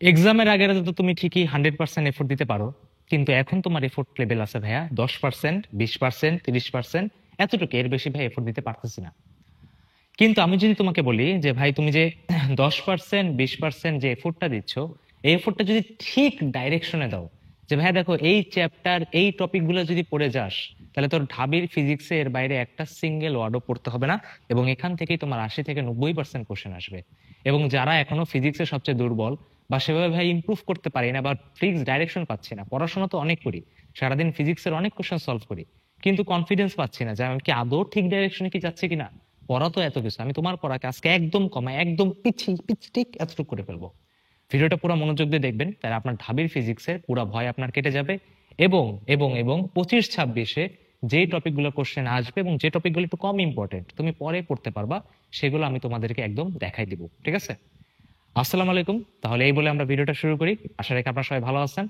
এক্সামের আগে তো তুমি ঠিকই 100% এফোর্ট দিতে পারো, কিন্তু এখন তোমার এফোর্ট লেভেল আছে ভাইয়া 10%, 20%, 30%, এতটুকু, এর বেশি ভাই এফোর্ট দিতে পারতেছি না। কিন্তু আমি যদি তোমাকে বলি যে ভাই তুমি যে 10%, 20% যে এফোর্টটা দিচ্ছ, এই এফোর্টটা যদি ঠিক ডাইরেকশনে দাও, যে ভাই দেখো এই চ্যাপ্টার এই টপিক গুলো যদি পড়ে যাস, তাহলে তোর ঢাবির ফিজিক্সে এর বাইরে একটা সিঙ্গেল ওয়ার্ডও পড়তে হবে না, এবং এখান থেকেই তোমার 80 থেকে 90% কোশ্চেন আসবে। এবং যারা এখনো ফিজিক্সে সবচেয়ে দুর্বল, বা সেভাবে ভাই ইমপ্রুভ করতে পারি না, বা ফিক্স ডাইরেকশন পাচ্ছি না, পড়াশোনা তো অনেক করি, সারাদিন ফিজিক্সের অনেক কোশ্চেন সলভ করি, কিন্তু কনফিডেন্স পাচ্ছি না যে আমি কি আদৌ ঠিক ডাইরেকশনে কি যাচ্ছে কিনা। পড়া তো এত কিছু, আমি তোমার পড়াকে আজকে একদম কমায় একদম পিছি পিচ ঠিক এতটুকু করে ফেলবো। ভিডিওটা পুরো মনোযোগ দিয়ে দেখবেন, তাহলে আপনার ঢাবির ফিজিক্সের পুরো ভয় আপনার কেটে যাবে। এবং এবং এবং 25-26-এ যে টপিকগুলো কোশ্চেন আসবে এবং যে টপিকগুলো একটু কম ইম্পর্টেন্ট তুমি পরে পড়তে পারবা, সেগুলো আমি তোমাদেরকে একদম দেখাই দিব, ঠিক আছে? আসসালামু আলাইকুম। তাহলে এই বলে আমরা ভিডিওটা শুরু করি, আশা রাখি আপনারা সবাই ভালো আছেন।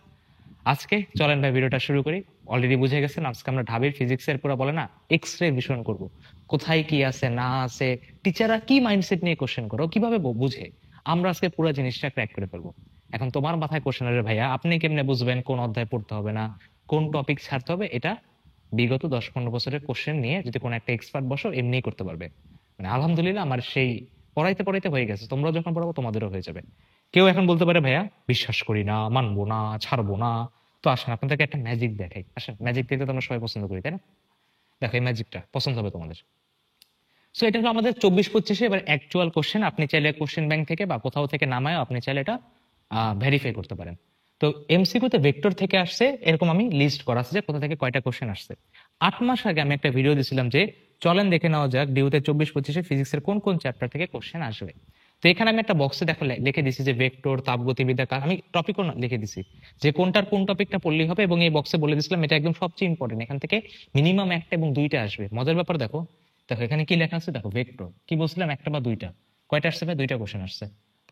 আজকে চলেন ভাই ভিডিওটা শুরু করি। অলরেডি বুঝে গেছেন আজকে আমরা ঢাবির ফিজিক্সের পুরো বলে না এক্স রে ভিশন করব, কোথায় কি আছে না আছে, টিচাররা কি মাইন্ডসেট নিয়ে কোশ্চেন করো, কিভাবে বুঝে, আমরা আজকে পুরো জিনিসটা ক্র্যাক করে ফেলবো। এখন তোমার মাথায় কোশ্চেন আসবে, ভাইয়া আপনি কেমনে বুঝবেন কোন অধ্যায় পড়তে হবে না, কোন টপিক ছাড়তে হবে? এটা বিগত 10-15 বছরের কোশ্চেন নিয়ে যদি কোনো একটা এক্সপার্ট বসো এমনিই করতে পারবে। মানে আলহামদুলিল্লাহ আমার সেই পড়াইতে পড়াইতে হয়ে গেছে, তোমরা যখন পড়াবো তোমাদেরও হয়ে যাবে। কেউ এখন বলতে পারে ভাইয়া বিশ্বাস করি না, মানবো না, ছাড়বো না। তো আসেন আপনাদেরকে একটা ম্যাজিক দেখাই, আসেন, ম্যাজিক দেখতে তো আমরা সবাই পছন্দ করি, তাই না? দেখো এই ম্যাজিকটা পছন্দ হবে তোমাদের। সো এটা হলো আমাদের 24-25-এ এবার অ্যাকচুয়াল কোশ্চেন, আপনি চাইলে কোশ্চেন ব্যাংক থেকে বা কোথাও থেকে নামায় আপনি চাইলে এটা ভেরিফাই করতে পারেন। তো এমসিকিউতে ভেক্টর থেকে আসছে, এরকম আমি লিস্ট করা আছে যে কোথা থেকে কয়টা কোশ্চেন আসছে। 8 মাস আগে আমি একটা ভিডিও দিছিলাম যে চলেন দেখে নেওয়া যাক ডিউতে 24-25-এ ফিজিক্সের কোন কোন চ্যাপ্টার থেকে কোশ্চেন আসবে। তো এখানে আমি একটা বক্সে দেখো লিখে দিছি যে ভেক্টর, তাপগতিবিদ্যা, আমি টপিকও লিখে দিছি যে কোনটার কোন টপিকটা পড়লেই হবে, এবং এই বক্সে বলে দিছিলাম এটা একদম সবচেয়ে ইম্পর্টেন্ট, এখান থেকে মিনিমাম একটা এবং দুইটা আসবে। মজার ব্যাপার দেখো, দেখো এখানে কি লেখা আছে, দেখো ভেক্টর কি বলছিলাম, একটা বা দুইটা, কয়টা আসছে ভাই? দুইটা কোশ্চেন আসছে।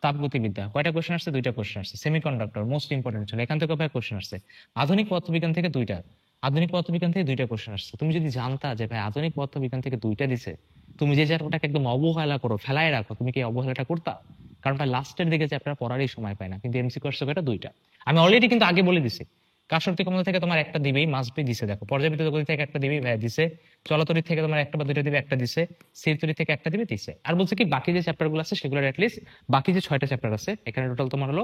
তাপগতিবিদ্যা কয়টা কোশ্চেন আসছে? দুইটা কোশ্চেন আসছে। সেমিকন্ডাক্টর মোস্ট ইম্পর্টেন্ট ছিল, এখান থেকে ভাই কোশ্চেন আসছে। আধুনিক পদার্থবিজ্ঞান থেকে দুইটা, আধুনিক পদার্থবিজ্ঞান থেকে দুইটা কোশ্চেন আসছে। তুমি যদি জানতা যে ভাই আধুনিক পদার্থবিজ্ঞান থেকে দুইটা দিছে, তুমি যে চ্যাপ্টারটাকে একদম অবহেলা করো, ফেলায় রাখো, তুমি কি এই অবহেলাটা করতা? কারণ ভাই লাস্টের দিকে চ্যাপ্টার পড়ারই সময় পায় না, কিন্তু এমসিকিউ আসছে কয়টা? দুইটা। আমি অলরেডি কিন্তু আগে বলে দিছি, কাশক্তি ক্ষমতা থেকে তোমার একটা দিবেই, মাস্ট বি দিছে। দেখো পর্যাবৃত্ত গতি থেকে একটা দিবেই ভাই দিছে, চলতরি থেকে তোমার একটা বা দুইটা দিবে, একটা দিছে, স্থির তরি থেকে একটা দিবে, দিছে। আর বলছে কি বাকি যে চ্যাপ্টার গুলো আছে সেগুলোর অ্যাটলিস্ট বাকি যে 6টা চ্যাপ্টার আছে, এখানে টোটাল তোমার হলো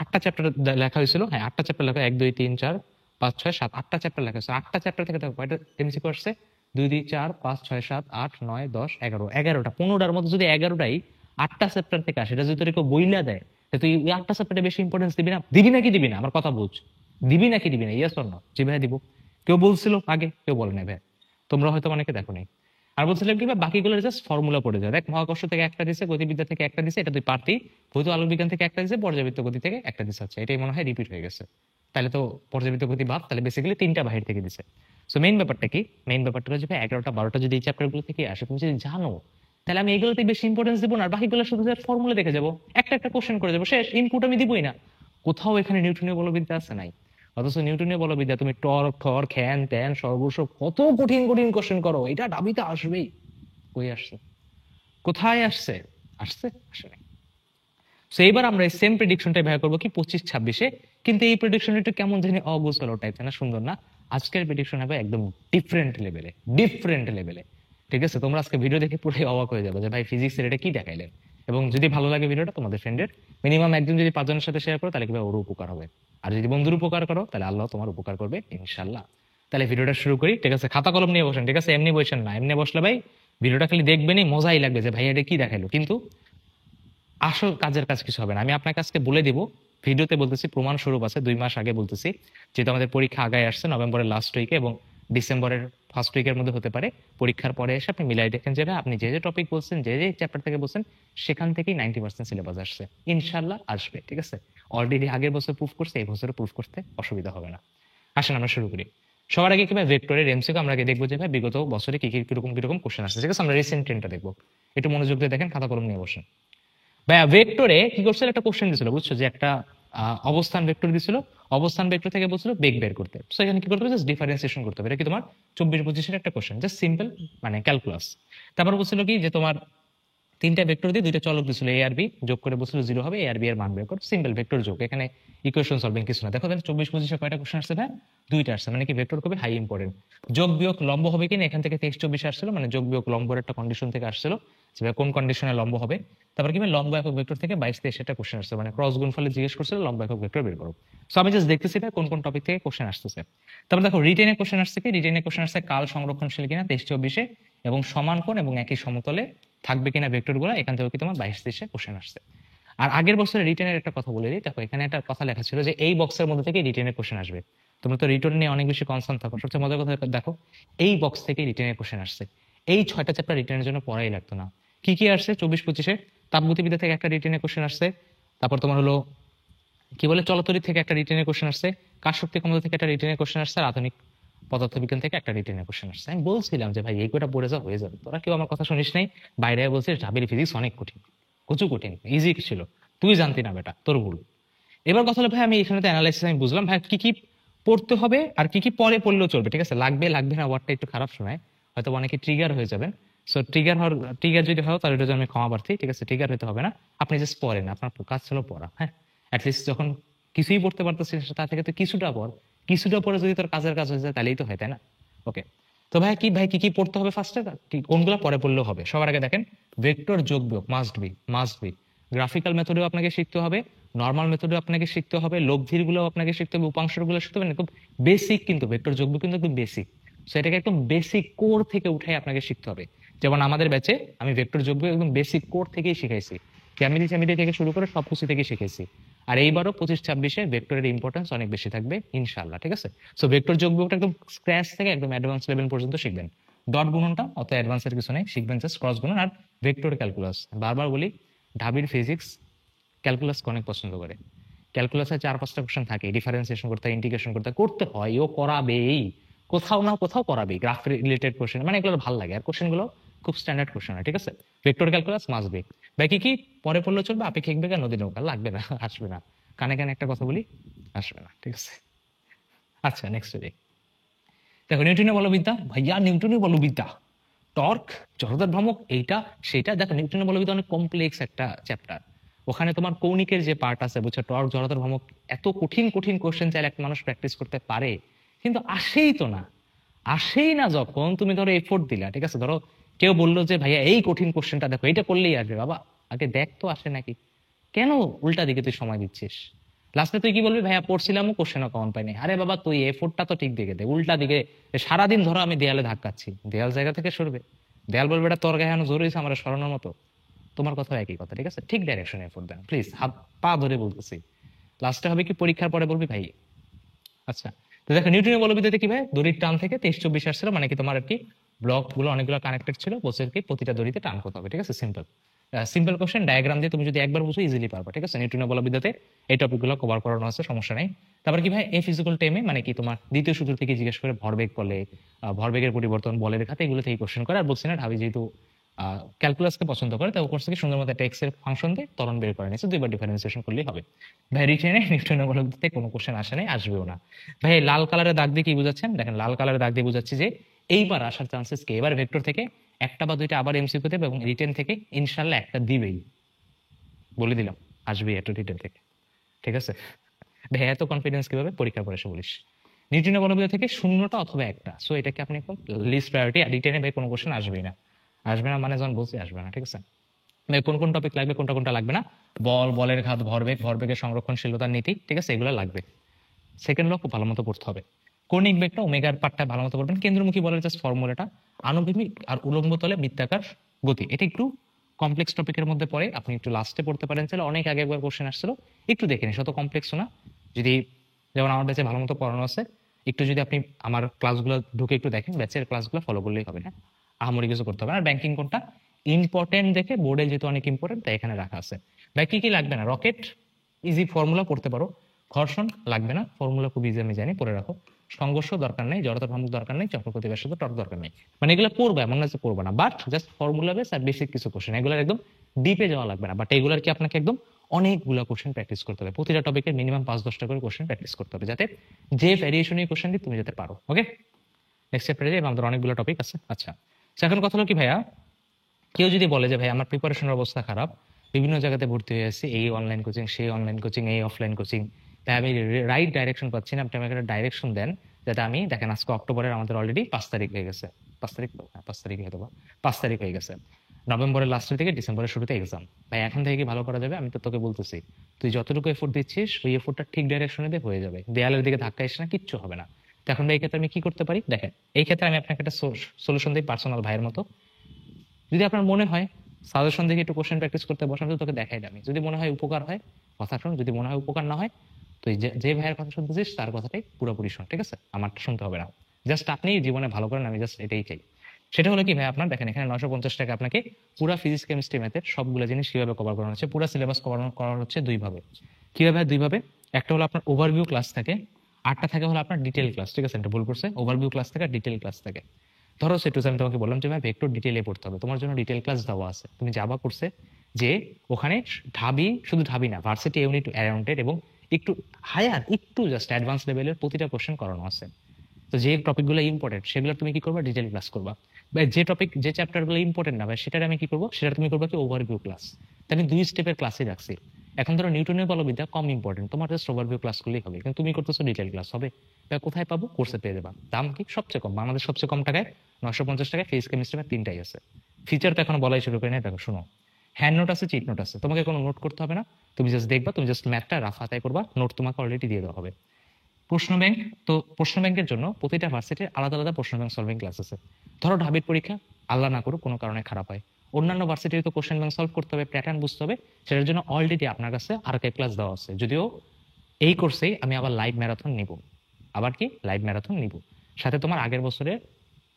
8টা চ্যাপ্টার লেখা হয়েছিল। হ্যাঁ 8টা চ্যাপ্টার লেখা, 1 2 3 4 5 6 7, 8টা চ্যাপ্টার লেখা হয়েছে। 8টা চ্যাপ্টার থেকে দেখো কয়টা এমসিকিউ আসছে? 2 2 4 5 6 7 8 9 10 11, 11টা। 15টার মধ্যে যদি 11টাই 8টা চ্যাপ্টার থেকে আসে, এটা যদি তোর কেউ বইলা দেয়, তুই ওই 8টা চ্যাপ্টারে বেশি ইম্পর্টেন্স দিবি না? দিবি নাকি দিবি না, আমার কথা বুঝ। দিবি নাকি দিবি না, ইয়েস অর নো? জি ভাই দিব। কেউ বলছিল আগে, কেউ বলে নাই ভাই, তোমরা হয়তো অনেকে দেখো নাই। আর বলছিলাম কি ভাই বাকিগুলো জাস্ট ফর্মুলা পড়ে যায়। দেখ মহাকর্ষ থেকে একটা দিছে, গতিবিদ্যা থেকে একটা দিছে, এটা তুই পারতি। ভৌত আলোক বিজ্ঞান থেকে একটা দিছে, পর্যাবৃত্ত গতি থেকে একটা দিছে। আচ্ছা এটাই মনে হয় রিপিট হয়ে গেছে। তাহলে তো পর্যাবৃত্ত গতি বাদ, তাহলে বেসিক্যালি 3টা বাহির থেকে দিছে। সো মেইন ব্যাপারটা কি? মেইন ব্যাপারটা হচ্ছে ভাই 11টা 12টা যদি এই চ্যাপ্টার গুলো থেকে আসে, তুমি যদি জানো, তাহলে আমি এগুলোতে বেশি ইম্পর্টেন্স দিব না, আর বাকিগুলো শুধু ফর্মুলা দেখে যাবো, একটা একটা কোশ্চেন করে যাবো, শেষ। ইনপুট আমি দিবই না। কোথাও এখানে নিউটনীয় বলবিদ্যা আছে নাই। অথচ নিউটনীয় বলবিদ্যা তুমি টর্ক ঠর খ্যান ত্যান সর্বস্ব কত কঠিন কঠিন কোশ্চেন করো, এটা ডাবিতে আসবেই। কই আসছে? কোথায় আসছে? আসছে? আসে নাই। সো এইবার আমরা এই সেম প্রেডিকশনটাই ব্যবহার করবো কি 25-26-এ। কিন্তু এই প্রেডিকশন একটু কেমন জানি অগোছালো টাইপের, না সুন্দর না। আজকের প্রেডিকশন হবে একদম ডিফারেন্ট লেভেলে, ডিফারেন্ট লেভেলে। ঠিক আছে, তোমরা আজকে ভিডিও দেখে পুরোই অবাক হয়ে যাবে যে ভাই ফিজিক্সের এটা কি দেখাইলেন। এবং যদি ভালো লাগে ভিডিওটা তোমাদের ফ্রেন্ডের মিনিমাম একজন যদি 5 জনের সাথে শেয়ার করো, তাহলে কিভাবে ওর উপকার হবে। আর যদি বন্ধুর উপকার করো, তাহলে আল্লাহ তোমার উপকার করবে ইনশাল্লাহ। তাহলে ভিডিওটা শুরু করি, ঠিক আছে? খাতা কলম নিয়ে বসেন, ঠিক আছে? এমনি বসেন না, এমনি বসলে ভাই ভিডিওটা খালি দেখবেনই, মজাই লাগবে যে ভাই এটা কি দেখাইলো, কিন্তু আসল কাজের কাজ কিছু হবে না। আমি আপনার কাছকে বলে দিব, ভিডিওতে বলতেছি, প্রমাণ স্বরূপ আছে, 2 মাস আগে বলতেছি, যেহেতু আমাদের পরীক্ষা আগায় আসছে নভেম্বরের লাস্ট উইকে এবং ডিসেম্বরের ফার্স্ট উইকের মধ্যে হতে পারে। পরীক্ষার পরে এসে আপনি মিলাই দেখেন যে আপনি যে যে টপিক বলছেন, যে যে চ্যাপ্টার থেকে বলছেন, সেখান থেকেই 90% সিলেবাস আসছে, ইনশাল্লাহ আসবে, ঠিক আছে? অলরেডি আগের বছর প্রুফ করছে, এই বছরও প্রুফ করতে অসুবিধা হবে না। আসেন আমরা শুরু করি। সবার আগে কিভাবে ভেক্টরের এমসিকিউ আমরা আগে দেখবো যে ভাই বিগত বছরে কি কি কিরকম কিরকম কোশ্চেন আসছে, ঠিক আছে? আমরা রিসেন্ট ট্রেন্ডটা দেখবো, একটু মনোযোগ দিয়ে দেখেন, খাতা কলম নিয়ে বসেন। ভাইয়া ভেক্টরে কি করছিল, একটা কোশ্চেন দিছিল, বুঝছো, যে একটা অবস্থান ভেক্টর দিছিল, অবস্থান ভেক্টর থেকে বলছিল বেগ বের করতে। সো এখানে কি করতে হবে, জাস্ট ডিফারেন্সিয়েশন করতে হবে। এটা কি তোমার 24-25-এর একটা কোশ্চেন, জাস্ট সিম্পল মানে ক্যালকুলাস। তারপর বলছিল কি যে তোমার তিনটা ভেক্টর দিয়ে দুইটা চলক দিছিল এ আর বি, যোগ করে বলছিল 0 হবে, এ আর বি এর মান বের কর, সিম্পল ভেক্টর যোগ। এখানে ইকুয়েশন সলভিং কিছু না। দেখো তাহলে 24-25 কয়টা কোশ্চেন আসছে ভাই? দুইটা আসছে, মানে কি ভেক্টর খুবই হাই ইম্পর্টেন্ট। যোগ বিয়োগ লম্ব হবে কিনা এখান থেকে 23-24 আসছিল, মানে যোগ বিয়োগ লম্বের একটা কন্ডিশন থেকে আসছিল, যে ভাই কোন কন্ডিশনে লম্ব হবে। তারপর কি ভাই লম্ব একক ভেক্টর থেকে 22-23 একটা কোশ্চেন আসছে, মানে ক্রস গুণফলে জিজ্ঞেস করছিল লম্ব একক ভেক্টর বের করো। সো আমি জাস্ট দেখতেছি ভাই কোন কোন টপিক থেকে কোশ্চেন আসতেছে। তারপর দেখো রিটেনে কোশ্চেন আসছে কি, রিটেনে কোশ্চেন আসছে কাল সংরক্ষণশীল কিনা 23-24 এবং সমান কোণ এবং একই সমতলে থাকবে কিনা ভেক্টর গুলো, এখান থেকে কি তোমার 22-23 কোশ্চেন আসছে। আর আগের বছরের রিটেনের একটা কথা বলে দিই, দেখো এখানে একটা কথা লেখা ছিল যে এই বক্সের মধ্যে থেকে রিটেনের কোশ্চেন আসবে। তোমরা তো রিটেন নিয়ে অনেক বেশি কনসার্ন থাকো, সবচেয়ে মজার কথা দেখো এই বক্স থেকে রিটেনের কোশ্চেন আসছে। এই 6টা চ্যাপ্টার রিটেনের জন্য পড়াই লাগতো না। কি কি আসছে 24-25-এ? তাপগতিবিদ্যা থেকে একটা রিটেনের কোশ্চেন আসছে, তারপর তোমার হলো কি বলে চলতরি থেকে একটা রিটেনের কোশ্চেন আসছে, কাজ শক্তি ক্ষমতা থেকে একটা রিটেনের কোশ্চেন আসছে, আর আধুনিক পদার্থবিজ্ঞান থেকে একটা রিটেনের কোশ্চেন আসছে। আমি বলছিলাম যে ভাই এই কয়টা পড়ে যাও হয়ে যাবে, তোরা কেউ আমার কথা শুনিস নাই। বাইরে বলছিস ঢাবির ফিজিক্স অনেক কঠিন, প্রচুর কঠিন, ইজি ছিল, তুই জানতি না বেটা, তোর ভুল। এবার কথা হলো ভাই আমি এখানে তো অ্যানালাইসিস আমি বুঝলাম ভাই কি কি পড়তে হবে আর কি কি পরে পড়লেও চলবে, ঠিক আছে? লাগবে লাগবে না ওয়ার্ডটা একটু খারাপ শোনায়, হয়তো অনেকে ট্রিগার হয়ে যাবেন। সো ট্রিগার যদি হয় তাহলে এটা জন্য আমি ক্ষমা প্রার্থী, ঠিক আছে? ট্রিগার হতে হবে না, আপনি জাস্ট পড়েন, আপনার কাজ ছিল পড়া। হ্যাঁ, অ্যাটলিস্ট যখন কিছুই পড়তে পারতেছিস তা থেকে তো কিছুটা পড়, কিছুটা পরে যদি তোর কাজের কাজ হয়ে যায় তাহলেই তো হয়, তাই না? ওকে, তো ভাই কি কি পড়তে হবে ফার্স্টে, কোনগুলো পরে পড়লেও হবে? সবার আগে দেখেন ভেক্টর যোগ বিয়োগ মাস্ট বি। গ্রাফিক্যাল মেথডেও আপনাকে শিখতে হবে, নর্মাল মেথডেও আপনাকে শিখতে হবে, লব্ধির গুলো আপনাকে শিখতে হবে, উপাংশের গুলো শিখতে হবে, খুব বেসিক, কিন্তু ভেক্টর যোগ বিয়োগ কিন্তু একদম বেসিক। সো এটাকে একদম বেসিক কোর থেকে উঠাই আপনাকে শিখতে হবে। যেমন আমাদের ব্যাচে আমি ভেক্টর যোগ বিয়োগ একদম বেসিক কোর থেকেই শিখাইছি, ক্যামিলি থেকে শুরু করে সবকিছু থেকে শিখেছি। আর এইবারও 25-26-এ ভেক্টরের ইম্পর্টেন্স অনেক বেশি থাকবে ইনশাআল্লাহ, ঠিক আছে? সো ভেক্টর যোগ বিয়োগটা একদম স্ক্র্যাচ থেকে একদম অ্যাডভান্স লেভেল পর্যন্ত শিখবেন। ডট গুণনটা অত অ্যাডভান্সের কিছু নেই, শিখবেন জাস্ট ক্রস গুণন আর ভেক্টর ক্যালকুলাস। বারবার বলি ঢাবির ফিজিক্স ক্যালকুলাস অনেক পছন্দ করে। ক্যালকুলাসে 4-5টা কোশ্চেন থাকে, ডিফারেন্সিয়েশন করতে হয়, ইন্টিগ্রেশন করতে হয়, ও করাবেই, কোথাও না কোথাও করাবেই। গ্রাফ রিলেটেড কোশ্চেন মানে এগুলো ভালো লাগে, আর কোশ্চেনগুলো খুব স্ট্যান্ডার্ড কোশ্চেন হয়, ঠিক আছে? Vector calculus must be. বাকি কি পরে পড়লে চলবে, আপেক্ষিক বেগ আর নদী নৌকা লাগবে না, আসবে না। কানে কানে একটা কথা বলি, আসবে না, ঠিক আছে? আচ্ছা নেক্সট দেখি, দেখো নিউটনের বলবিদ্যা, ভাইয়া নিউটনের বলবিদ্যা, টর্ক, জড়তার ভ্রামক, এইটা সেটা। দেখো নিউটনের বলবিদ্যা অনেক কমপ্লেক্স একটা চ্যাপ্টার, ওখানে তোমার কৌণিকের যে পার্ট আছে বুঝছো, টর্ক, জড়তার ভ্রামক, এত কঠিন কঠিন কোশ্চেন চাইলে একটা মানুষ প্র্যাকটিস করতে পারে, কিন্তু আসেই তো না। আসেই না যখন তুমি ধরো এফোর্ট দিলা, ঠিক আছে? ধরো কেউ বললো যে ভাইয়া এই কঠিন কোশ্চেনটা দেখো, এটা করলেই আসবে, বাবা আগে দেখ তো আসে নাকি, কেন উল্টা দিকে তুই সময় দিচ্ছিস? লাস্টে তুই কি বলবি, ভাইয়া পড়ছিলামও কোশ্চেনও কমন পাইনি। আরে বাবা তুই এফোর্টটা তো ঠিক দিকে দে, উল্টা দিকে। সারাদিন ধরো আমি দেয়ালে ধাক্কাচ্ছি, দেয়াল জায়গা থেকে সরবে, দেয়াল বলবে এটা তোর গায়ে জোর হয়েছে আমার সরানোর মতো। তোমার কথা একই কথা, ঠিক আছে? ঠিক ডাইরেকশনে এফোর্ট দেন প্লিজ, হাত পা ধরে বলতেছি। লাস্টে হবে কি পরীক্ষার পরে বলবি ভাই। আচ্ছা, তো দেখো নিউটনের বলবিদ্যাতে কি ভাই, দড়ির টান থেকে 23-24 আসছিল, মানে কি তোমার আর কি ব্লক গুলো অনেকগুলো কানেক্টেড ছিল, বলছে কি প্রতিটা দড়িতে টান করতে হবে, ঠিক আছে? সিম্পল সিম্পল কোশ্চেন, ডায়াগ্রাম দিয়ে তুমি যদি একবার বুঝো ইজিলি পারবে, ঠিক আছে? নিউটনের বলবিদ্যাতে এই টপিকগুলো কভার করানো আছে, সমস্যা নাই। তারপর কি ভাই এ ফিজিক্যাল টেমে, মানে কি তোমার দ্বিতীয় সূত্র থেকে জিজ্ঞেস করে ভরবেগ বলে, ভরবেগের পরিবর্তন, বলের খাতে, এগুলো থেকে কোশ্চেন করে। আর বলছি না ঢাবি যেহেতু ক্যালকুলাসকে পছন্দ করে, তাই ও করছে কি সুন্দর মতো একটা এক্স এর ফাংশন দিয়ে ত্বরণ বের করে নিয়েছে, দুইবার ডিফারেন্সিয়েশন করলেই হবে। ভাই রিটেনে নিউটনের বলবিদ্যাতে কোনো কোশ্চেন আসে নাই, আসবেও না। ভাই লাল কালারের দাগ দিয়ে কি বুঝাচ্ছেন? দেখেন লাল কালারের দাগ দিয়ে বুঝাচ্ছি যে এইবার আসার চান্সেস কি, এবার ভেক্টর থেকে একটা বা দুইটা আবার এমসিকিউ দেবে, এবং রিটেন থেকে ইনশাল্লাহ একটা দিবেই, বলে দিলাম, আসবেই একটা রিটেন থেকে, ঠিক আছে? ভাই এত কনফিডেন্স কিভাবে? পরীক্ষার পরে এসে বলিস। নিউটনের বলবিদ্যা থেকে শূন্যটা অথবা একটা, সো এটাকে আপনি একদম লিস্ট প্রায়োরিটি। আর রিটেনে ভাই কোনো কোশ্চেন আসবেই না, আসবে না মানে যখন বলছি আসবে না, ঠিক আছে? ভাই কোন কোন টপিক লাগবে, কোনটা কোনটা লাগবে না? বল, বলের ঘাত, ভরবেগের সংরক্ষণশীলতার নীতি, ঠিক আছে? এগুলো লাগবে। সেকেন্ড ল খুব ভালো মতো পড়তে হবে। কৌণিক বেগটা ওমেগার পার্টটা ভালো মতো পড়বেন। কেন্দ্রমুখী বলের জাস্ট ফর্মুলাটা, আনুভূমিক আর উলম্ব তলে বৃত্তাকার গতি, এটা একটু কমপ্লেক্স টপিকের মধ্যে পড়ে, আপনি একটু লাস্টে পড়তে পারেন চাইলে, অনেক আগে একবার কোশ্চেন আসছিল, একটু দেখে নিন, শত কমপ্লেক্সও না। যদি যেমন আমার ব্যাচে ভালো মতো পড়ানো আছে, একটু যদি আপনি আমার ক্লাসগুলো ঢুকে একটু দেখেন, ব্যাচের ক্লাসগুলো ফলো করলেই হবে, হ্যাঁ? আহামরি কিছু করতে হবে না। আর ব্যাংকিং কোনটা ইম্পর্টেন্ট দেখে বোর্ডে যেহেতু অনেক ইম্পর্টেন্ট তাই এখানে রাখা আছে। ভাই কি কি লাগবে না? রকেট ইজি ফর্মুলা পড়তে পারো, ঘর্ষণ লাগবে না, ফর্মুলা খুব ইজি আমি জানি, পড়ে রাখো। সংঘর্ষ দরকার নেই, জড়তার ভ্রামক দরকার নেই, চক্রগতি ব্যাসার্ধ টর্ক দরকার নেই, মানে এগুলো পড়বে এমন না যে পড়বে না, বাট জাস্ট ফর্মুলা বেস আর বেসিক কিছু কোশ্চেন, এগুলোর একদম ডিপে যাওয়া লাগবে না, বাট এগুলার কি আপনাকে একদম অনেকগুলো কোশ্চেন প্র্যাকটিস করতে হবে, প্রতিটা টপিকের মিনিমাম 5-10টা করে কোশ্চেন প্র্যাকটিস করতে হবে, যাতে যে ভ্যারিয়েশনের কোশ্চেনটি তুমি যাতে পারো। ওকে, নেক্সট চ্যাপ্টারে আমাদের অনেকগুলো টপিক আছে। আচ্ছা, এখন কথা হলো কি ভাইয়া, কেউ যদি বলে যে ভাই আমার প্রিপারেশনের অবস্থা খারাপ, বিভিন্ন জায়গাতে ভর্তি হয়ে আছি, এই অনলাইন কোচিং, সেই অনলাইন কোচিং, এই অফলাইন কোচিং, তাই আমি রাইট ডাইরেকশন পাচ্ছি না, আপনি আমাকে একটা ডাইরেকশন দেন যাতে আমি, দেখেন আজকে অক্টোবরের আমাদের অলরেডি 5 তারিখ হয়ে গেছে, 5 তারিখ তো, হ্যাঁ 5 তারিখ হয়তো বা 5 তারিখ হয়ে গেছে, নভেম্বরের লাস্টের থেকে ডিসেম্বরের শুরুতে এক্সাম। ভাই এখন থেকে কি ভালো করা যাবে? আমি তো তোকে বলতেছি, তুই যতটুকু এফোর্ট দিচ্ছিস ওই এফোর্টটা ঠিক ডাইরেকশনে দিয়ে হয়ে যাবে, দেয়ালের দিকে ধাক্কা এসে না, কিচ্ছু হবে না। তো এখন ভাই এই ক্ষেত্রে আমি কি করতে পারি দেখেন, এই ক্ষেত্রে আমি আপনাকে একটা সলিউশন দিই পার্সোনাল ভাইয়ের মতো। যদি আপনার মনে হয় সাজেশন দেখে একটু কোশ্চেন প্র্যাকটিস করতে বসান, তো তোকে দেখাই আমি, যদি মনে হয় উপকার হয় কথা শোন, যদি মনে হয় উপকার না হয়, তো যে ভাইয়ের কথা শুনতেছিস তার কথাটাই পুরোপুরি শোন, ঠিক আছে? আমারটা শুনতে হবে না। জাস্ট আপনি জীবনে ভালো করেন, আমি জাস্ট এটাই চাই। সেটা হলো কি ভাই, আপনার দেখেন এখানে 950 টাকা আপনাকে পুরো ফিজিক্স কেমিস্ট্রি ম্যাথের সবগুলো জিনিস কিভাবে কভার করানো হচ্ছে, পুরো সিলেবাস কভার করানো হচ্ছে দুইভাবে। কিভাবে? দুইভাবে। একটা হলো আপনার ওভারভিউ ক্লাস থাকে, আটটা থাকে হলো আপনার ডিটেল ক্লাস, ঠিক আছে? এটা ভুল করছে, ওভারভিউ ক্লাস থাকে, ডিটেল ক্লাস থাকে। ধরো সেটুস আমি তোমাকে বললাম যে ভাই ভেক্টর ডিটেইলে পড়তে হবে, তোমার জন্য ডিটেল ক্লাস দেওয়া আছে। তুমি যাবা করছে যে ওখানে ঢাবি, শুধু ঢাবি না, ভার্সিটি ইউনিট অ্যারাউন্ডেড এবং একটু হায়ার, একটু জাস্ট অ্যাডভান্স লেভেলের প্রতিটা কোশ্চেন করানো আছে। তো যে টপিকগুলো ইম্পর্টেন্ট সেগুলো তুমি কি করবা? ডিটেল ক্লাস করবা। বা যে টপিক, যে চ্যাপ্টারগুলো ইম্পর্টেন্ট না ভাই, সেটার আমি কি করবো, সেটা তুমি করবা কি ওভারভিউ ক্লাস। তাই আমি 2 স্টেপের ক্লাসে রাখছি। এখন ধরো নিউটনের বলবিদ্যা কম ইম্পর্টেন্ট, তোমার জাস্ট ওভারভিউ ক্লাস করলেই হবে, কিন্তু তুমি করতেছো ডিটেল ক্লাস হবে। ভাই কোথায় পাবো? কোর্সে পেয়ে যাবা। দাম কি? সবচেয়ে কম, বাংলাদেশ সবচেয়ে কম টাকায় 950 টাকায় ফিজিক্স কেমিস্ট্রি ম্যাথ তিনটাই আছে। ফিচার তো এখনো বলাই শুরু করি না, দেখো শুনো, হ্যান্ড নোট আছে, চিট নোট আছে, তোমাকে কোনো নোট করতে হবে না, তুমি জাস্ট দেখবা, তুমি জাস্ট ম্যাথটা রাফ হাতায় করবা, নোট তোমাকে অলরেডি দিয়ে দেওয়া হবে। প্রশ্ন ব্যাংক, তো প্রশ্ন ব্যাংকের জন্য প্রতিটা ভার্সিটির আলাদা আলাদা প্রশ্ন ব্যাংক সলভিং ক্লাস আছে। ধরো ঢাবির পরীক্ষা আল্লাহ না করুক কোনো কারণে খারাপ হয়, অন্যান্য ভার্সিটির তো কোশ্চেন ব্যাংক সলভ করতে হবে, প্যাটার্ন বুঝতে হবে, সেটার জন্য অলরেডি আপনার কাছে আর্কাইভ ক্লাস দেওয়া আছে। যদিও এই কোর্সেই আমি আবার লাইভ ম্যারাথন নিব, আবার কি লাইভ ম্যারাথন নিব, সাথে তোমার আগের বছরের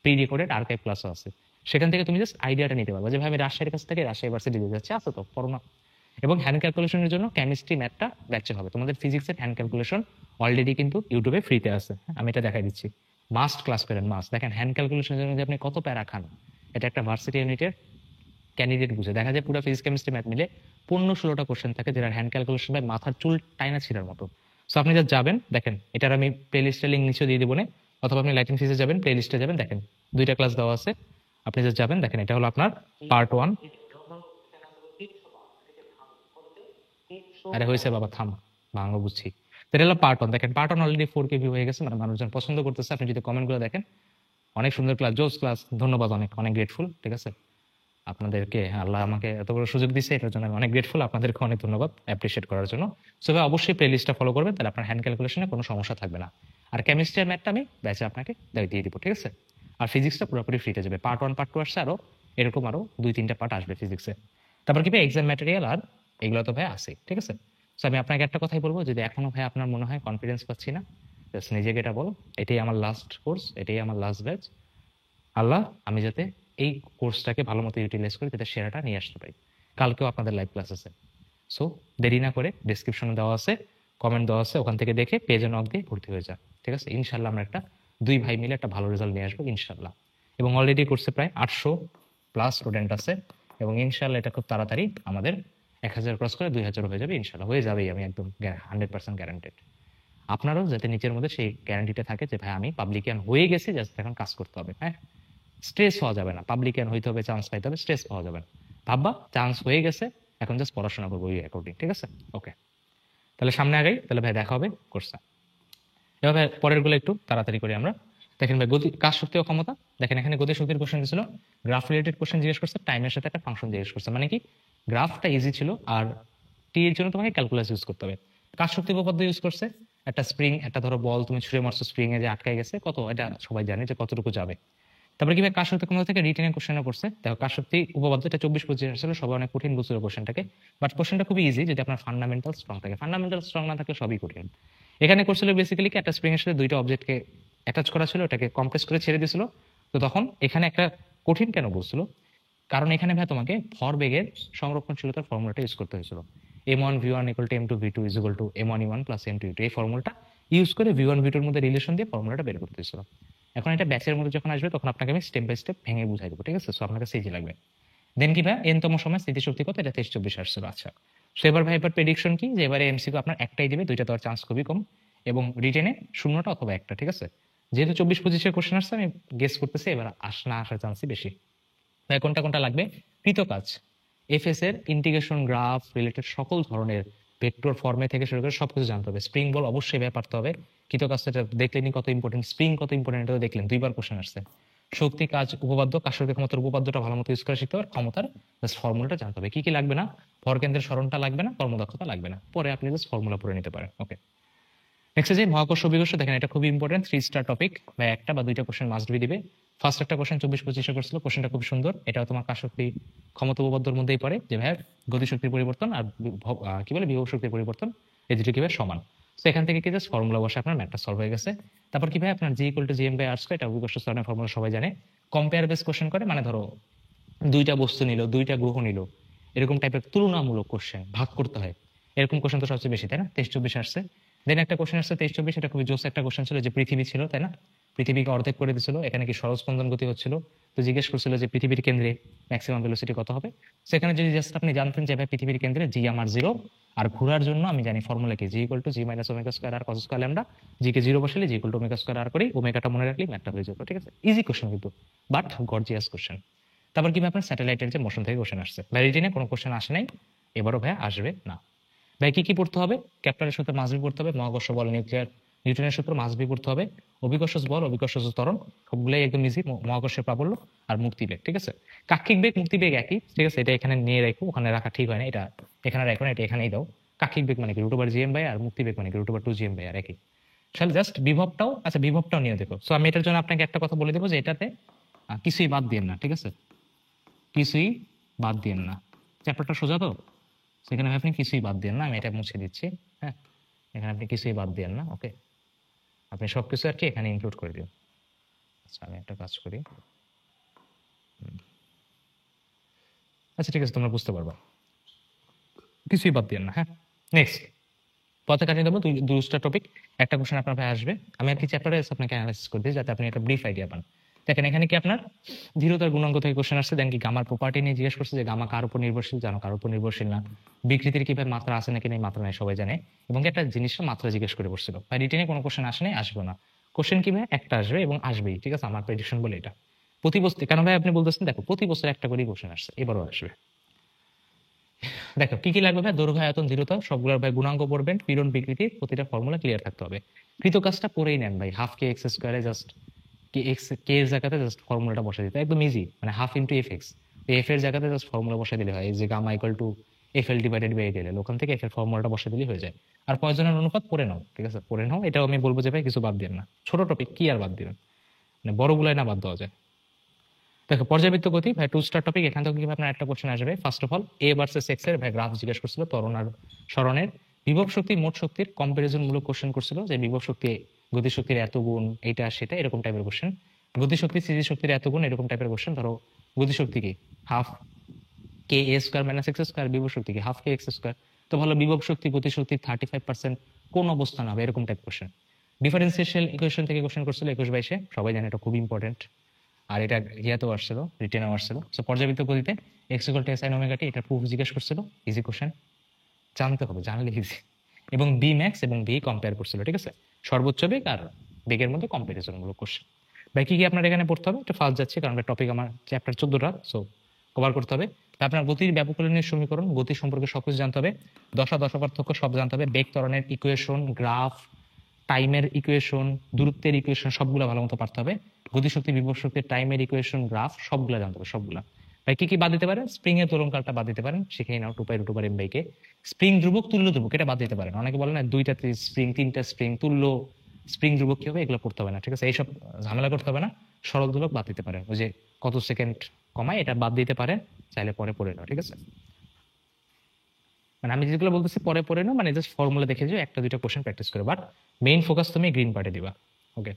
প্রি রেকর্ডেড আর্কাইভ ক্লাসও আছে। সেখান থেকে তুমি জাস্ট আইডিয়াটা নিতে পারবে যে ভাই আমি রাজশাহীর কাছ থেকে রাজশাহী ভার্সিটি দিতে যাচ্ছি, আছে তো পড়ো না। এবং হ্যান্ড ক্যালকুলেশনের জন্য কেমিস্ট্রি ম্যাথটা ব্যাচে হবে, তোমাদের ফিজিক্সের হ্যান্ড ক্যালকুলেশন অলরেডি কিন্তু ইউটিউবে ফ্রিতে আছে, আমি এটা দেখাই দিচ্ছি। মাস্ট ক্লাস করেন, মাস্ট দেখেন হ্যান্ড ক্যালকুলেশনের জন্য যে আপনি কত প্যারা খান, এটা একটা ভার্সিটি ইউনিটের ক্যান্ডিডেট বুঝে। দেখা যায় পুরো ফিজিক্স কেমিস্ট্রি ম্যাথ মিলে 15-16টা কোশ্চেন থাকে যেটা হ্যান্ড ক্যালকুলেশন বাই মাথার চুল টাইনা ছিঁড়ার মতো। সো আপনি যা যাবেন দেখেন, এটার আমি প্লে লিস্টের লিঙ্ক নিচে দিয়ে দেবো, অথবা আপনি লাইটিং ফিজে যাবেন, প্লে লিস্টে যাবেন, দেখেন 2টা ক্লাস দেওয়া আছে, আপনি যা যাবেন দেখেন, এটা হলো আপনার পার্ট 1। আরে হয়েছে বাবা থাম, ভাঙো বুঝছি। তো এটা হলো পার্ট 1, দেখেন পার্ট 1 অলরেডি 4K ভিউ হয়ে গেছে, মানে মানুষজন পছন্দ করতেছে। আপনি যদি কমেন্টগুলো দেখেন, অনেক সুন্দর ক্লাস, জোস ক্লাস, ধন্যবাদ, অনেক অনেক গ্রেটফুল, ঠিক আছে? আপনাদেরকে, আল্লাহ আমাকে এত বড় সুযোগ দিচ্ছে, এটার জন্য আমি অনেক গ্রেটফুল, আপনাদেরকে অনেক ধন্যবাদ অ্যাপ্রিশিয়েট করার জন্য। সো ভাই অবশ্যই প্লে লিস্টটা ফলো করবেন, তাহলে আপনার হ্যান্ড ক্যালকুলেশনে কোনো সমস্যা থাকবে না। আর কেমিস্ট্রি আর ম্যাথটা আমি ব্যাচে আপনাকে দিয়ে দিব, ঠিক আছে? আর ফিজিক্সটা পুরোপুরি ফ্রিতে যাবে, পার্ট 1 পার্ট 2 আসছে, আরো এরকম আরো 2-3টা পার্ট আসবে ফিজিক্সে। তারপর কি ভাই এক্সাম ম্যাটেরিয়াল আর এগুলো তো ভাই আছে, ঠিক আছে? সো আমি আপনাকে একটা কথাই বলবো, যদি এখনো ভাই আপনার মনে হয় কনফিডেন্স পাচ্ছি না, জাস্ট নিজেকে এটা বলো, এটাই আমার লাস্ট কোর্স, এটাই আমার লাস্ট ব্যাচ, আল্লাহ আমি যাতে এই কোর্সটাকে ভালো মতো ইউটিলাইজ করে যাতে সেরাটা নিয়ে আসতে পারি। কালকেও আপনাদের লাইভ ক্লাস আছে, সো দেরি না করে ডিসক্রিপশনে দেওয়া আছে, কমেন্ট দেওয়া আছে, ওখান থেকে দেখে পেজে নক দিয়ে ভর্তি হয়ে যা, ঠিক আছে? ইনশাল্লাহ আমরা একটা 2 ভাই মিলে একটা ভালো রেজাল্ট নিয়ে আসবো ইনশাল্লাহ। এবং অলরেডি কোর্সে প্রায় 800+ স্টুডেন্ট আছে, এবং ইনশাল্লাহ এটা খুব তাড়াতাড়ি আমাদের 1000 ক্রস করে 2000 হয়ে যাবে, ইনশাল্লাহ হয়ে যাবেই, আমি একদম 100% গ্যারান্টেড। আপনারও যাতে নিচের মধ্যে সেই গ্যারান্টিটা থাকে যে ভাই আমি পাবলিকিয়ান হয়ে গেছি, জাস্ট এখন কাজ করতে হবে। হ্যাঁ, স্ট্রেস হওয়া যাবে না, পাবলিকান হইতে হবে, চান্স পাইতে হবে, স্ট্রেস পাওয়া যাবে না। ভাববা চান্স হয়ে গেছে, এখন জাস্ট পড়াশোনা করবো ওই অ্যাকর্ডিং, ঠিক আছে? ওকে, তাহলে সামনে আগাই, তাহলে ভাই দেখা হবে কোর্সে। এবার ভাই পরের গুলো একটু তাড়াতাড়ি করি আমরা। দেখেন ভাই গতি, কাজ শক্তি ও ক্ষমতা, দেখেন এখানে গতি শক্তির কোশ্চেন দিয়েছিল, গ্রাফ রিলেটেড কোশ্চেন জিজ্ঞেস করছে, টাইমের সাথে একটা ফাংশন জিজ্ঞেস করছে, মানে কি গ্রাফটা ইজি ছিল আর টি এর জন্য তোমাকে ক্যালকুলাস ইউজ করতে হবে। কাজ শক্তি উপপাদ্য ইউজ করছে, একটা স্প্রিং, একটা ধরো বল তুমি ছুঁড়ে মারছো, স্প্রিং এ যে আটকায় গেছে, কত এটা সবাই জানে যে কতটুকু যাবে। তারপরে কি ভাই কাজ শক্তি ক্ষমতা থেকে রিটেনের কোশ্চেনে পড়ছে, দেখো কাজ শক্তি উপপাদ্য এটা 24-25 আসলে সবাই অনেক কঠিন বুঝছিল কোশ্চেনটাকে, বাট কোশ্চেনটা খুবই ইজি যদি আপনার ফান্ডামেন্টাল স্ট্রং থাকে, ফান্ডামেন্টাল স্ট্রং না থাকলে সবই কঠিন। এখানে করছিল বেসিক্যালি কি একটা স্প্রিং এর সাথে 2টা অবজেক্টকে অ্যাটাচ করা ছিল, ওটাকে কম্প্রেস করে ছেড়ে দিয়েছিল। তো তখন এখানে একটা কঠিন কেন বলছিল, কারণ এখানে ভাই তোমাকে ভরবেগের সংরক্ষণশীলতার ফর্মুলাটা ইউজ করতে হয়েছিল, m1v1 = m2v2 = m1e1 + m2e2, এই ফর্মুলাটা ইউজ করে v1 v2 এর মধ্যে রিলেশন দিয়ে ফর্মুলাটা বের করতে হয়েছিল। এখন এটা ব্যাচের মধ্যে যখন আসবে তখন আপনাকে আমি স্টেপ বাই স্টেপ ভেঙে বুঝাই দেবো, ঠিক আছে? সো আপনার কাছে ইজি লাগবে। দেন কি ভাই এনতম সময় স্থিতিশক্তি কত, এটা 23-24 আসছিল। আচ্ছা, সো এবার ভাই এবার প্রেডিকশন কি, যে এবারে এমসিকিউ আপনার একটাই দিবে, 2টা দেওয়ার চান্স খুবই কম, এবং রিটেনে 0টা অথবা 1টা, ঠিক আছে? যেহেতু 24-25 কোশ্চেন আসছে, আমি গেস করতেছি এবার না আসার চান্সই বেশি। তাই কোনটা কোনটা লাগবে কৃত কাজ এফএস এর ইন্টিগ্রেশন গ্রাফ রিলেটেড সকল ধরনের ভেক্টর ফর্মে থেকে শুরু করে সবকিছু জানতে হবে। স্প্রিং বল অবশ্যই ভেবে পারতে হবে। কৃত কাজটা দেখলেনই কত ইম্পর্টেন্ট, স্প্রিং কত ইম্পর্টেন্ট এটা দেখলেন, দুইবার কোশ্চেন আসছে। শক্তি কাজ উপপাদ্য, কাজশক্তি ক্ষমতার উপপাদ্যটা ভালো মতো ইউজ করা শিখতে হবে, ক্ষমতার জাস্ট ফর্মুলাটা জানতে হবে। কি কি লাগবে না, ভরকেন্দ্রের সরণটা লাগবে না, কর্মদক্ষতা লাগবে না, পরে আপনি জাস্ট ফর্মুলা পড়ে নিতে পারেন। ওকে, নেক্সট যে মহাকর্ষ অভিকর্ষ, দেখেন এটা খুবই ইম্পর্টেন্ট, 3 স্টার টপিক, বা একটা বা দুইটা কোশ্চেন মাস্ট বি দিবে। ফার্স্ট একটা কোশ্চেন 24-25 করছিল, কোশ্চেনটা খুব সুন্দর, এটাও তোমার কাজশক্তি ক্ষমতা উপপাদ্যের মধ্যেই পড়ে, যে ভাই গতিশক্তির পরিবর্তন আর কি বলে বিভব শক্তির পরিবর্তন, এই দুটো কিভাবে সমান। তো এখান থেকে কি জাস্ট ফর্মুলা বসে আপনার ম্যাথটা সলভ হয়ে গেছে। তারপর কি ভাই আপনার G equal to G M by R square, এটা অভিকর্ষ স্তরণের ফর্মুলা সবাই জানে। কম্পেয়ার বেস কোশ্চেন করে, মানে ধরো দুইটা বস্তু নিল, দুইটা গ্রহ নিল, এরকম টাইপের তুলনামূলক কোশ্চেন ভাগ করতে হয়, এরকম কোশ্চেন তো সবচেয়ে বেশি, তাই না? 23-24 আসছে। দেন একটা কোশ্চেন আসছে 23-24, এটা খুবই জোস একটা কোশ্চেন ছিল, যে পৃথিবী ছিল, তাই না? পৃথিবীকে অর্ধেক করে দিয়েছিল, এখানে কি সরল স্পন্দন গতি হচ্ছিল, তো জিজ্ঞেস করছিল যে পৃথিবীর কেন্দ্রে ম্যাক্সিমাম ভেলোসিটি কত হবে। সেখানে যদি জাস্ট আপনি জানতেন যে ভাই পৃথিবীর কেন্দ্রে জি আমার 0, আর ঘোরার জন্য আমি জানি ফর্মুলা কি, G equal to G minus omega square R cos square lambda, G কে 0 বসালে G equal to omega square R করি, ওমেগাটা মনে রাখলে ম্যাথটা হয়ে যাবে। ঠিক আছে, ইজি কোশ্চেন কিন্তু, বাট গর্জিয়াস কোশ্চেন। তারপর কি আপনার স্যাটেলাইটের যে মোশন থেকে কোশ্চেন আসছে, ভ্যালিডিনে কোনো কোশ্চেন আসে নাই, এবারও ভাই আসবে না। ভাই কি কি পড়তে হবে, ক্যাপ্টারের সূত্র মাসবি পড়তে হবে, মহাকর্ষ বল নিউটনের সূত্র মাসবি পড়তে হবে, অভিকর্ষ বল, অভিকর্ষ ত্বরণ, সবগুলাই একদম ইজি, মহাকর্ষের প্রাবল্য আর মুক্তি বেগ। ঠিক আছে, কাক্ষিক বেগ মুক্তি বেগ একই, ঠিক আছে, এটা এখানে নিয়ে রাখো, ওখানে রাখা ঠিক হয় না, এটা এখানে রাখো না, এটা এখানেই দাও। কাক্ষিক বেগ মানে কি √/, জিএম বাই আর, মুক্তি বেগ মানে কি √/2 জিএম বাই আর, একই। তাহলে জাস্ট বিভবটাও, আচ্ছা বিভবটাও নিয়ে দেখো। সো আমি এটার জন্য আপনাকে একটা কথা বলে দেবো, যে এটাতে কিছুই বাদ দিন না, ঠিক আছে, কিছুই বাদ দিন না, চ্যাপ্টারটা সোজা তো, সেখানে আপনি কিছুই বাদ দিন না, আমি এটা মুছে দিচ্ছি। হ্যাঁ, এখানে আপনি কিছুই বাদ দিন না। ওকে, আপনি সবকিছু আর কি এখানে ইনক্লুড করে দিন। আচ্ছা আমি একটা কাজ করি, আচ্ছা ঠিক আছে, তোমরা বুঝতে পারবা, কিছুই বাদ দিন না। হ্যাঁ, নেক্সট পথে কাটিয়ে দেবো দুটা টপিক, একটা কোশ্চেন আপনার ভাই আসবে, আমি আর কি চ্যাপ্টারে আপনাকে অ্যানালাইসিস করে দিই, যাতে আপনি একটা ব্রিফ আইডিয়া পান। দেখেন এখানে কি আপনার দৃঢ়তার গুণাঙ্ক থেকে কোশ্চেন আসছে, দেন কি গামার প্রপার্টি নিয়ে জিজ্ঞেস করছে, যে গামা কার উপর নির্ভরশীল, জানো কার উপর নির্ভরশীল না, বিকৃতির কিভাবে মাত্রা আছে নাকি নেই, মাত্রা নেই সবাই জানে, এবং একটা জিনিসের মাত্রা জিজ্ঞেস করে বসছিল। ভাই রিটেনে কোনো কোশ্চেন আসে নাই, আসবে না, কোশ্চেন কি ভাই একটা আসবে এবং আসবেই, ঠিক আছে, আমার প্রেডিকশন বলে এটা। প্রতি বছর, কারণ ভাই আপনি বলতেছেন দেখো প্রতি বছর একটা করেই কোশ্চেন আসছে, এবারও আসবে। দেখো কি কি লাগবে ভাই, দৈর্ঘ্য আয়তন দৃঢ়তা সবগুলোর ভাই গুণাঙ্ক পড়বেন, পীড়ন বিকৃতি প্রতিটা ফর্মুলা ক্লিয়ার থাকতে হবে। কৃত কাজটা পড়েই নেন ভাই, হাফ কে এক্স স্কোয়ারে জাস্ট কে এক্স কে এর জায়গাতে জাস্ট ফর্মুলাটা বসে দিতে, একদম ইজি, মানে half into F X, F এর জায়গাতে জাস্ট ফর্মুলা বসে দিলে হয়, এই যে gamma equal to F L divided by L, ওখান থেকে এফ এর ফর্মুলাটা বসে দিলেই হয়ে যায়। আর প্রয়োজনের অনুপাত পড়ে নাও, ঠিক আছে, পড়ে নাও, এটাও আমি বলবো যে ভাই কিছু বাদ দিন না, ছোট টপিক কি আর বাদ দিবেন, মানে বড়গুলাই না বাদ দেওয়া যায়। দেখো পর্যাবৃত্ত গতি ভাই 2 স্টার টপিক, এখান থেকে আপনার একটা কোশ্চেন আসবে। First of all A versus x এর ভাই গ্রাফ জিজ্ঞেস করছিল, ত্বরণ আর সরণের, বিভব শক্তি মোট শক্তির কম্পারিজন মূলক কোশ্চেন করছিল, যে বিভব শক্তি গতিশক্তির এত গুণ, এইটা সেটা এরকম টাইপের কোশ্চেন, গতিশক্তি স্থিতি শক্তির এত গুণ এরকম টাইপের কোশ্চেন। ধরো গতিশক্তি কি হাফ কে এ স্কোয়ার মাইনাস এক্স স্কোয়ার, বিভব শক্তি কি হাফ কে এক্স স্কোয়ার, তো ভালো বিভব শক্তি গতিশক্তির 35% কোন অবস্থান হবে, এরকম টাইপ কোশ্চেন। ডিফারেন্সিয়েশন ইকুয়েশন থেকে কোশ্চেন করছিল 21-22-এ, সবাই জানে এটা খুব ইম্পর্টেন্ট, আর এটা ইয়াতেও আসছিল, রিটেনেও আসছিল। সো পর্যাবৃত্ত গতিতে X equal to sine omega T, এটা প্রুফ জিজ্ঞেস করছিল, ইজি কোশ্চেন, জানতে হবে, জানলে ইজি। এবং বি ম্যাক্স এবং ভি কম্পেয়ার করছিল, ঠিক আছে, সর্বোচ্চ বেগ আর বেগের মধ্যে কম্পারিজন মূলক কোশ্চেন। ভাই কি কি আপনার এখানে পড়তে হবে, একটু ফাস্ট যাচ্ছে কারণ টপিক আমার চ্যাপ্টার 14টা, সো কভার করতে হবে। তা আপনার গতির ব্যাপককরণের সমীকরণ, গতি সম্পর্কে সবকিছু জানতে হবে, দশা পার্থক্য সব জানতে হবে, বেগ ত্বরণের ইকুয়েশন, গ্রাফ, টাইমের ইকুয়েশন, দূরত্বের ইকুয়েশন সবগুলো ভালো মতো পারতে হবে, গতিশক্তি বিভব শক্তির টাইমের ইকুয়েশন, গ্রাফ সবগুলো জানতে হবে, সবগুলা। ভাই কি কি বাদ দিতে পারেন, স্প্রিং এর ত্বরণকালটা বাদ দিতে পারেন, শিখেই নাও 2π√m কে। স্প্রিং ধ্রুবক, তুল্য ধ্রুবক এটা বাদ দিতে পারেন, অনেকে বলে না দুইটা স্প্রিং তিনটা স্প্রিং তুল্য স্প্রিং ধ্রুবক কি হবে, এগুলো পড়তে হবে না, ঠিক আছে, এইসব ঝামেলা করতে হবে না। সরল ধ্রুবক বাদ দিতে পারেন, ওই যে কত সেকেন্ড কমায় এটা বাদ দিতে পারেন, চাইলে পরে পড়ে নাও, ঠিক আছে। মানে আমি যেগুলো বলতেছি পরে পড়ে নাও, মানে জাস্ট ফর্মুলা দেখে যাও, একটা দুইটা কোশ্চেন প্র্যাকটিস করে, বাট মেইন ফোকাস তুমি গ্রিন পার্টে দিবা। ওকে,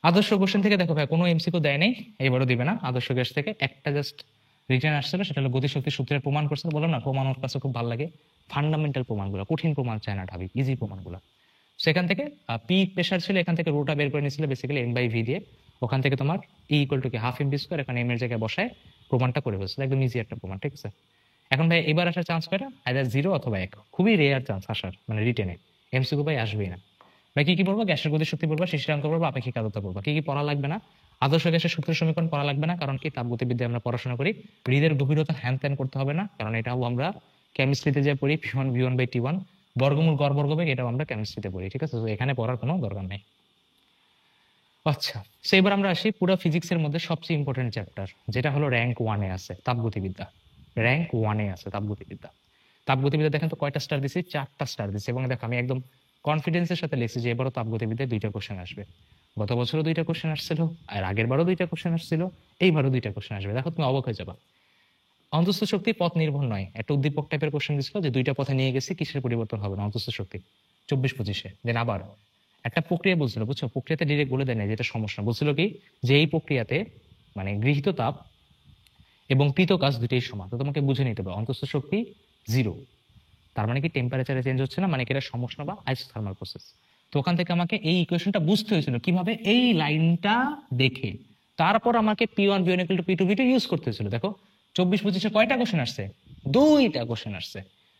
আদর্শ কোশ্চেন থেকে দেখো ভাই কোনো এমসিকিউ দেয় নাই, এবারও দিবে না। আদর্শ গ্যাস থেকে একটা জাস্ট রিটার্ন আসছিল, সেটা হলো গতিশক্তির সূত্রের প্রমাণ করছে, বললাম না প্রমাণ ওর কাছে খুব ভালো লাগে, ফান্ডামেন্টাল প্রমাণগুলো, কঠিন প্রমাণ চায় না ঢাবি, ইজি প্রমাণগুলো। সেখান থেকে পি প্রেশার ছিল, এখান থেকে রোটা বের করে নিয়েছিল বেসিক্যালি m/v দিয়ে, ওখান থেকে তোমার ই ইকুয়াল টু কি হাফ এম বি স্কোয়ার, এখানে এম এর জায়গায় বসায় প্রমাণটা করে ফেলছিল, একদম ইজি একটা প্রমাণ, ঠিক আছে। এখন ভাই এবার আসার চান্স কয়টা, আইদার 0 অথবা 1, খুবই রেয়ার চান্স আসার, মানে রিটেনে এমসিকিউ ভাই আসবেই না। বা কি কি পড়বো, গ্যাসের গতি শক্তি পড়বো, শিশিরাঙ্ক পড়বো, আপেক্ষিক আর্দ্রতা পড়বো। কি কি পড়া লাগবে না? আদর্শ গ্যাসের সূত্র সমীকরণ পড়া লাগবে না, কারণ কি তাপগতিবিদ্যায় আমরা পড়াশোনা করি। হৃদের গভীরতা হ্যান ত্যান করতে হবে না, কারণ এটাও আমরা কেমিস্ট্রিতে যে পড়ি, v1 বর্গমূল গড় বর্গবেগ, এটাও আমরা কেমিস্ট্রিতে পড়ি, ঠিক আছে? তো এখানে পড়ার কোনো দরকার নেই। আচ্ছা, সো এবার আমরা আসি পুরো ফিজিক্সের মধ্যে সবচেয়ে ইম্পর্টেন্ট চ্যাপ্টার, যেটা হলো র্যাঙ্ক 1-এ আছে, তাপগতিবিদ্যা। র্যাঙ্ক 1-এ আছে তাপগতিবিদ্যা। তাপগতিবিদ্যা দেখেন তো কয়টা স্টার দিছি, 4টা স্টার দিছি। এবং দেখো আমি একদম কনফিডেন্সের সাথে লিখছি যে এবারও তাপগতিবিদ্যায় 2টা কোশ্চেন আসবে। গত বছরও 2টা কোশ্চেন আসছিল, আর আগের বারও 2টা কোশ্চেন আসছিল, এইবারও 2টা কোশ্চেন আসবে। দেখো তুমি অবাক হয়ে যাবা। অন্তঃস্থ শক্তি পথ নির্ভর নয়, একটা উদ্দীপক টাইপের কোশ্চেন দিছিল যে 2টা পথে নিয়ে গেছি, কিসের পরিবর্তন হবে না, অন্তঃস্থ শক্তি 24-25-এ। দেন আবার একটা প্রক্রিয়া বলছিল, বুঝছো? প্রক্রিয়াতে ডিরেক্ট বলে দেয় না, যেটা সমস্যা বলছিল কি, যে এই প্রক্রিয়াতে মানে গৃহীত তাপ এবং কৃত কাজ দুটোই সমান। তো তোমাকে বুঝে নিতে হবে অন্তঃস্থ শক্তি 0, তার মানে কি টেম্পারেচারে চেঞ্জ হচ্ছে না, মানে কি এটা সমস্যা বা আইসোথার্মাল প্রসেস। তো ওখান থেকে আমাকে এই ইকুয়েশনটা বুঝতে হয়েছিল কিভাবে, এই লাইনটা দেখে তারপর আমাকে P1 বিয়ন equal to P2 V2 use করতে হয়েছিল। দেখো 24-25-এ কয়টা কোশ্চেন আসছে, 2টা কোশ্চেন আসছে।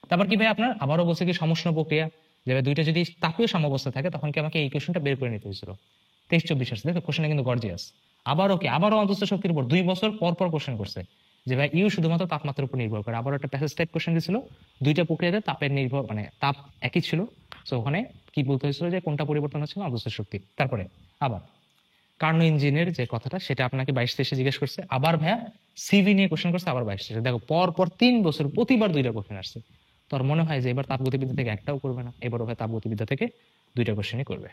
তারপর কি ভাই আপনার আবারও বলছে কি সমষ্ণ প্রক্রিয়া, যে ভাই 2টা যদি তাপীয় সাম্যাবস্থা থাকে তখন কি আমাকে এই ইকুয়েশনটা বের করে নিতে হয়েছিল। 23-24 আসছে, দেখো কোশ্চেনটা কিন্তু গর্জিয়াস। আবারও কি, আবারও অন্তঃস্থ শক্তির উপর 2 বছর পর পর কোশ্চেন করছে, যে ভাই ইউ শুধুমাত্র তাপমাত্রার উপর নির্ভর করে। আবারও একটা প্যাসেজ টাইপ কোশ্চেন দিছিল, 2টা প্রক্রিয়াতে তাপের নির্ভর মানে তাপ একই ছিল। সো ওখানে কি বলতে হয়েছিল যে কোনটা পরিবর্তন হচ্ছে না, অন্তঃস্থ শক্তি। তারপরে আবার কার্নো ইঞ্জিনের যে কথাটা, সেটা আপনাকে 22-23-এ জিজ্ঞেস করছে। আবার ভাইয়া সিভি নিয়ে কোশ্চেন করছে, আবার 22-23-এ। দেখো পর পর 3 বছর প্রতিবার 2টা কোশ্চেন আসছে। তোর মনে হয় যে এবার তাপগতিবিদ্যা থেকে একটাও করবে না, এবারও ভাই তাপগতিবিদ্যা থেকে 2টা কোশ্চেনই করবে।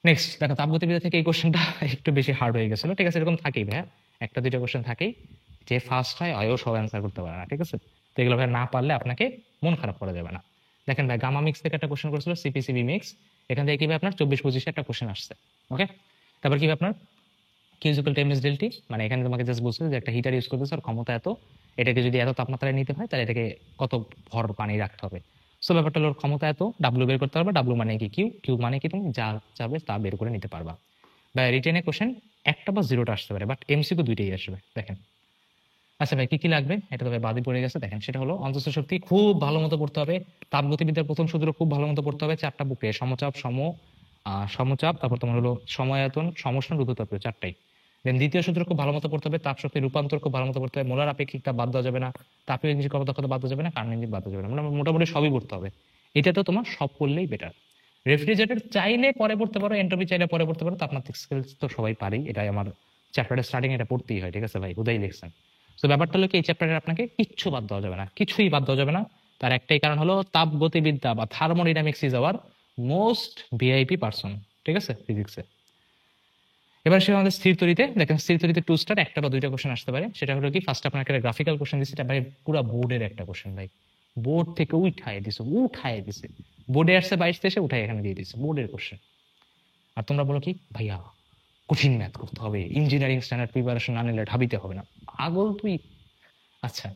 নেক্সট দেখো, তাপগতিবিদ্যা থেকে এই কোশ্চেনটা একটু বেশি হার্ড হয়ে গেছিল, ঠিক আছে? এরকম থাকেই ভাইয়া, 1-2টা কোশ্চেন থাকেই, যে ফার্স্ট হয় আয়ও সব অ্যান্সার করতে পারে না, ঠিক আছে? তো এগুলো ভাই না পারলে আপনাকে মন খারাপ করা যাবে না। দেখেন ভাই গামা মিক্স থেকে একটা কোশ্চেন করেছিল, সিপিসিবি মিক্স, এখান থেকে কি ভাই আপনার 24-25-এ একটা কোশ্চেন আসছে। ওকে, তারপর কি ভাই আপনার কিউজিক্যাল টেমএস ডেলটি, মানে এখানে তোমাকে জাস্ট বলছে যে একটা হিটার ইউজ করতেছে, আর ক্ষমতা এত, এটাকে যদি এত তাপমাত্রায় নিতে হয় তাহলে এটাকে কত ভর পানি রাখতে হবে। সো ব্যাপারটা হলো ক্ষমতা এত, ডাব্লিউ বের করতে পারবা, ডাব্লিউ মানে কি কিউ, কিউ মানে কি তুমি যা চাবে তা বের করে নিতে পারবা। বা রিটেনে কোশ্চেন একটা বা 0টা আসতে পারে, বাট এমসিকিউ 2টাই আসবে। দেখেন আচ্ছা ভাই কি কি লাগবে, এটা তো ভাই বাদই পড়ে গেছে। দেখেন সেটা হলো অন্তঃস্থ শক্তি খুব ভালো মতো পড়তে হবে, তাপগতিবিদ্যার প্রথম সূত্র খুব ভালো মতো পড়তে হবে, 4টা বুকে, সমচাপ, সমচাপ, তারপর তোমার হলো সময়আয়তন, সমষ্ণ, রুদ্ধতাপীয়, 4টাই। দেন দ্বিতীয় সূত্র খুব ভালো মতো পড়তে হবে, তাপ শক্তি রূপান্তর খুব ভালো মতো পড়তে হবে, মোলার আপেক্ষিক তাপ বাদ দেওয়া যাবে না, তাপীয় ইঞ্জিন কর্মদক্ষতা বাদ দেওয়া যাবে না, কার্নো ইঞ্জিন বাদ দেওয়া যাবে না, মানে মোটামুটি সবই পড়তে হবে। এটা তো তোমার সব পড়লেই বেটার। রেফ্রিজারেটর চাইলে পরে পড়তে পারো, এন্ট্রপি চাইলে পরে পড়তে পারো, তাপমাত্রিক স্কেলস তো সবাই পারি, এটাই আমার চ্যাপ্টারের স্টার্টিং, এটা পড়তেই হয়, ঠিক আছে ভাই, হুদাই লিখছেন। তো ব্যাপারটা হলো কি, এই চ্যাপ্টারে আপনাকে কিচ্ছু বাদ দেওয়া যাবে না, কিছুই বাদ দেওয়া যাবে না। তার একটাই কারণ হলো তাপগতিবিদ্যা বা thermodynamics is our most VIP person, ঠিক আছে ফিজিক্সে। এবার সে আমাদের স্থির তরিতে, দেখেন স্থির তরিতে 2 স্টার, একটা বা 2টা কোশ্চেন আসতে পারে। সেটা হলো কি, ফার্স্ট আপনার একটা গ্রাফিক্যাল কোশ্চেন দিচ্ছে, এটা ভাই পুরো বোর্ডের একটা কোশ্চেন ভাই, বোর্ড থেকে উঠায় দিছে, বোর্ডে আসছে 22-23, উঠাই এখানে দিয়ে দিছে, বোর্ডের কোশ্চেন। আর তোমরা বলো কি ভাইয়া কঠিন ম্যাথ করতে হবে, ইঞ্জিনিয়ারিং স্ট্যান্ডার্ড প্রিপারেশন না নিলে ঢাবিতে হবে না, পাগল তুই। আচ্ছা